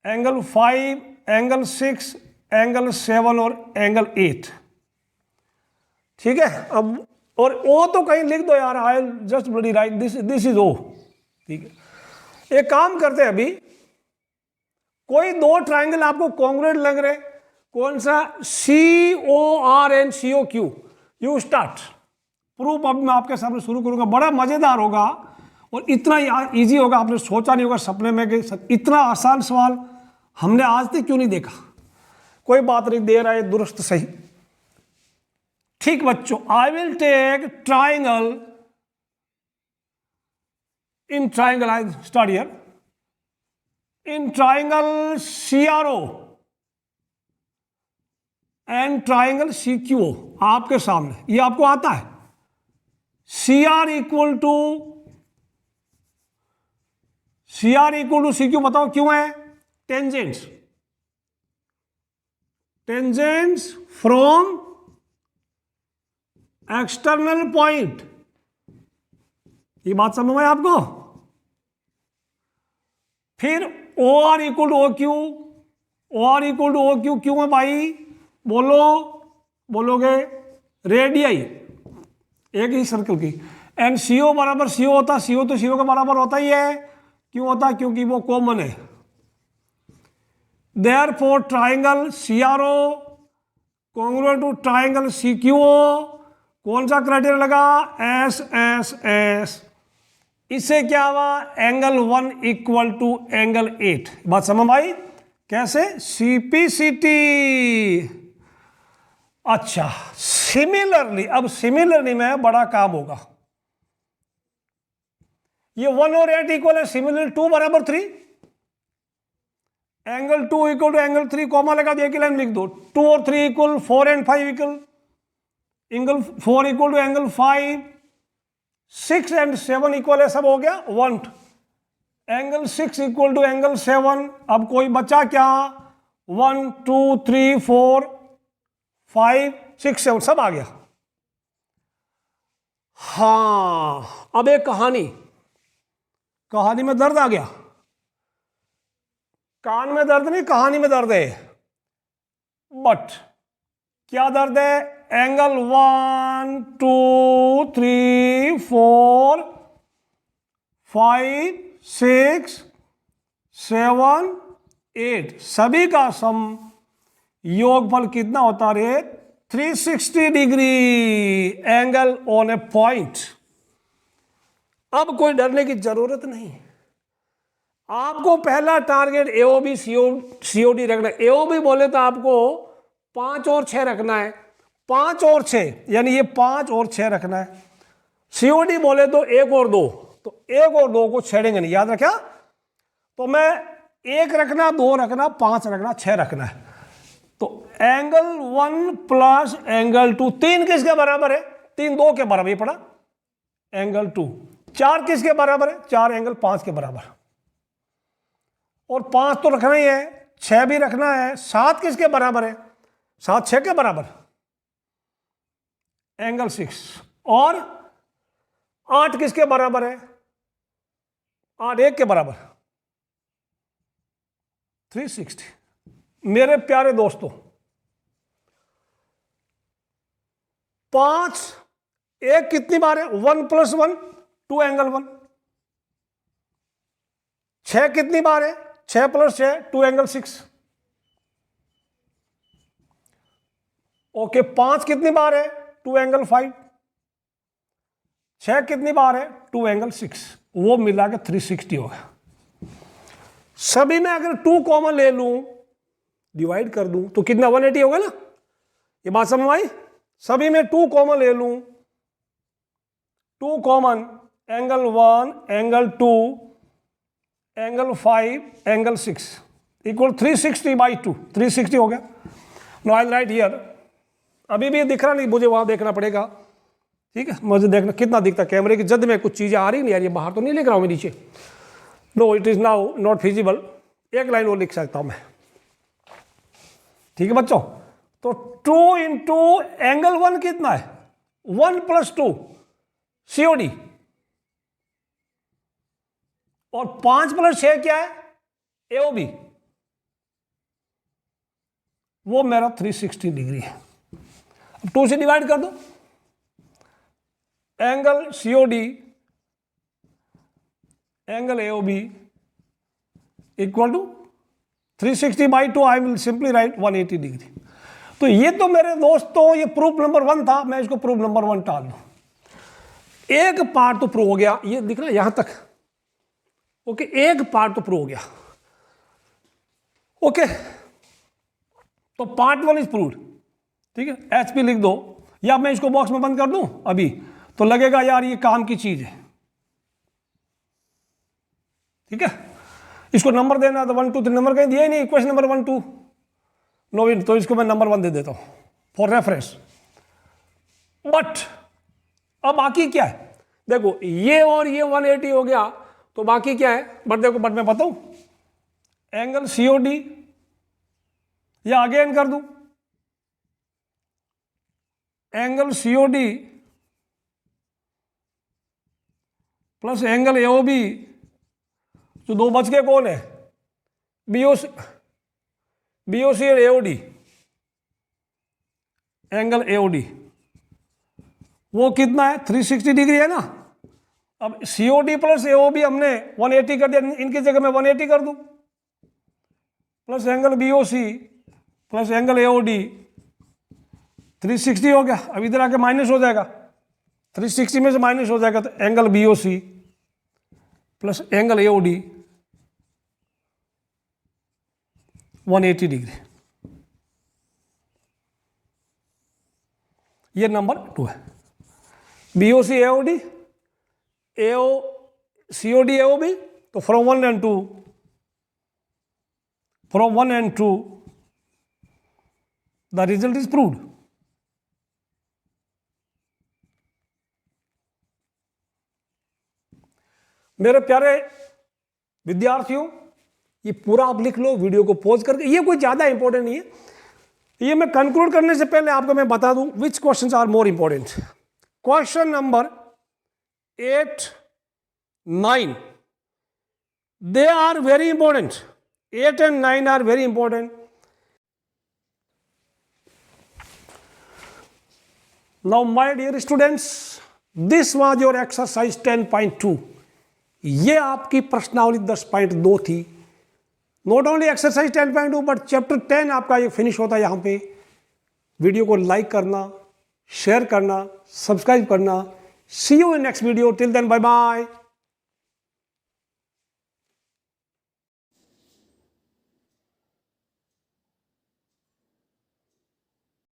angle 5, angle 6, angle 7 और एंगल 8। ठीक है। अब और ओ तो कहीं लिख दो यार, I will just bloody write this is O. ठीक है, एक काम करते हैं, अभी कोई 2 ट्राइंगल आपको कॉन्ग्रुएंट लग रहे, कौन सा? COR and COQ। You start proof. अब मैं आपके सामने शुरू करूंगा, बड़ा मजेदार होगा और इतना इजी होगा, आपने सोचा नहीं होगा सपने में कि इतना आसान सवाल हमने आज तक क्यों नहीं देखा। कोई बात नहीं, दे रहा है दुरुस्त सही। ठीक बच्चों, I will take triangle, in triangle I start here, in triangle CRO and triangle CQO आपके सामने, ये आपको आता है। CR इक्वल टू CQ, बताओ क्यों है? Tangents, tangents from external point. ये बात समझ में आपको? फिर OR equal to OQ, OR equal to OQ क्यों है भाई? बोलोगे रेडियाई एक ही सर्कल की। एंड CO बराबर CO होता, CO तो CO के बराबर होता ही है। क्यों होता? क्योंकि वो कॉमन है। Therefore triangle CRO congruent to triangle CQO, कौन सा क्राइटेरिया लगा? SSS। इससे क्या हुआ? Angle 1 equal to angle 8। बात समझ आई? कैसे? CPCT। अच्छा, सिमिलरली, अब सिमिलरली में बड़ा काम होगा। ये 1 और 8 इक्वल है, सिमिलरली 2 बराबर 3, angle 2 equal to angle 3, comma लगा दिया कि लाइन लिख दो। 2 और 3 equal, 4 and 5 equal, angle 4 equal to angle 5, 6 and 7 equal है, सब हो गया 1। Angle 6 equal to angle 7। अब कोई बचा क्या? 1 2 3 4 5 6 7 सब आ गया। हाँ, अब एक कहानी में दर्द आ गया। कान में दर्द नहीं, कहानी में दर्द है। बट क्या दर्द है? एंगल 1 2 3 4 5 6 7 8 सभी का सम योगफल कितना होता रे? 360 degree angle on A point. अब कोई डरने की जरूरत नहीं। आपको पहला टारगेट AOB COD रखना है। AOB बोले तो आपको 5 और 6 रखना है, 5 और 6 यानी ये 5 और 6 रखना है। COD बोले तो 1 और 2, तो 1 और 2 को छेड़ेंगे नहीं, याद रखा। तो मैं 1 रखना, 2 रखना, 5 रखना, 6 रखना है। तो एंगल 1 प्लस एंगल 2, 3 किसके बराबर है? 3 2 के बराबर, ये पड़ा एंगल 2। 4 किसके बराबर है? 4 एंगल 5 के बराबर। और 5 तो रखना ही है, 6 भी रखना है। 7 किसके बराबर है? 7 6 के बराबर, एंगल 6। और 8 किसके बराबर है? 8 1 के बराबर, 360। मेरे प्यारे दोस्तों, 5 1 कितनी बार है? 1 + 1 2 एंगल 1। 6 कितनी बार है? 6 + 6 2 एंगल 6। ओके, 5 कितनी बार है? 2 एंगल 5। 6 कितनी बार है? 2 एंगल 6। वो मिला के 360 होगा। सभी में अगर 2 कॉमन ले लूं, डिवाइड कर दूं, तो कितना? 180 होगा ना। ये बात समझ आई? सभी में 2 कॉमन ले लूं, 2 common, angle 1, angle 2, angle 5, angle 6 equal 360/2, 360 हो गया। नो आई राइट हियर, अभी भी दिख रहा नहीं, मुझे वहां देखना पड़ेगा, ठीक है, मुझे देखना कितना दिखता है, कैमरे की जद में कुछ चीजें आ रही नहीं, यार ये बाहर तो नहीं लिख रहा हूं मैं नीचे, no it is now not feasible, एक लाइन और लिख सकता हूं मैं, ठीक है बच्चों। तो 2 इंटू एंगल 1 कितना है, 1 + 2 COD, और 5 + 6 क्या है, AOB, वो मेरा 360 डिग्री है। अब 2 से डिवाइड कर दो, angle COD angle AOB equal to 360/2, I will simply write 180 degree. तो ये तो मेरे दोस्तों ये प्रूफ नंबर 1 था, मैं इसको प्रूफ नंबर 1 टाल दूं। एक पार्ट तो प्रूव हो गया, ये दिख रहा है यहां तक, ओके, एक पार्ट तो प्रूव हो गया, ओके। तो पार्ट 1 इज प्रूव्ड, ठीक है, HP लिख दो, या मैं इसको बॉक्स में बंद कर दूं अभी, तो लगेगा यार ये काम की चीज है, ठीक है। इसको नंबर देना तो 1 2 3 नंबर कहीं दिए नहीं, क्वेश्चन नंबर 1 2 नो, तो इसको मैं नंबर 1 दे देता हूं फॉर रेफरेंस। बट अब बाकी क्या है, देखो ये और ये 180 हो गया, तो बाकी क्या है, बट देखो, बट मैं बताऊं, एंगल COD, या अगेन कर दूं, angle COD plus angle AOB, जो 2 बच के कौन है, BOC और AOD, एंगल AOD वो कितना है, 360 डिग्री है ना। अब COD प्लस AOB हमने 180 कर दिया, इनकी जगह मैं 180 कर दूं, plus angle BOC plus angle AOD 360 हो गया। अब इधर आके माइनस हो जाएगा, 360 में से माइनस हो जाएगा, तो angle BOC plus angle AOD 180 degree, ये नंबर 2 है। BOC AOD, COD AOB, तो from 1 and 2, from 1 and 2 the result is proved। मेरे प्यारे विद्यार्थियों, ये पूरा आप लिख लो वीडियो को पॉज करके, ये कोई ज्यादा इंपॉर्टेंट नहीं है, ये मैं कंक्लूड करने से पहले आपको मैं बता दूं which questions are more important. Question number 8 9 they are very important, 8 and 9 are very important। Now my dear students, this was your exercise 10.2। ये आपकी प्रश्नावली 10.2 थी। Not only exercise 10.2 but chapter 10 आपका ये फिनिश होता है यहाँ पे। वीडियो को लाइक करना, शेयर करना, सब्सक्राइब करना। See you in next video, till then bye bye.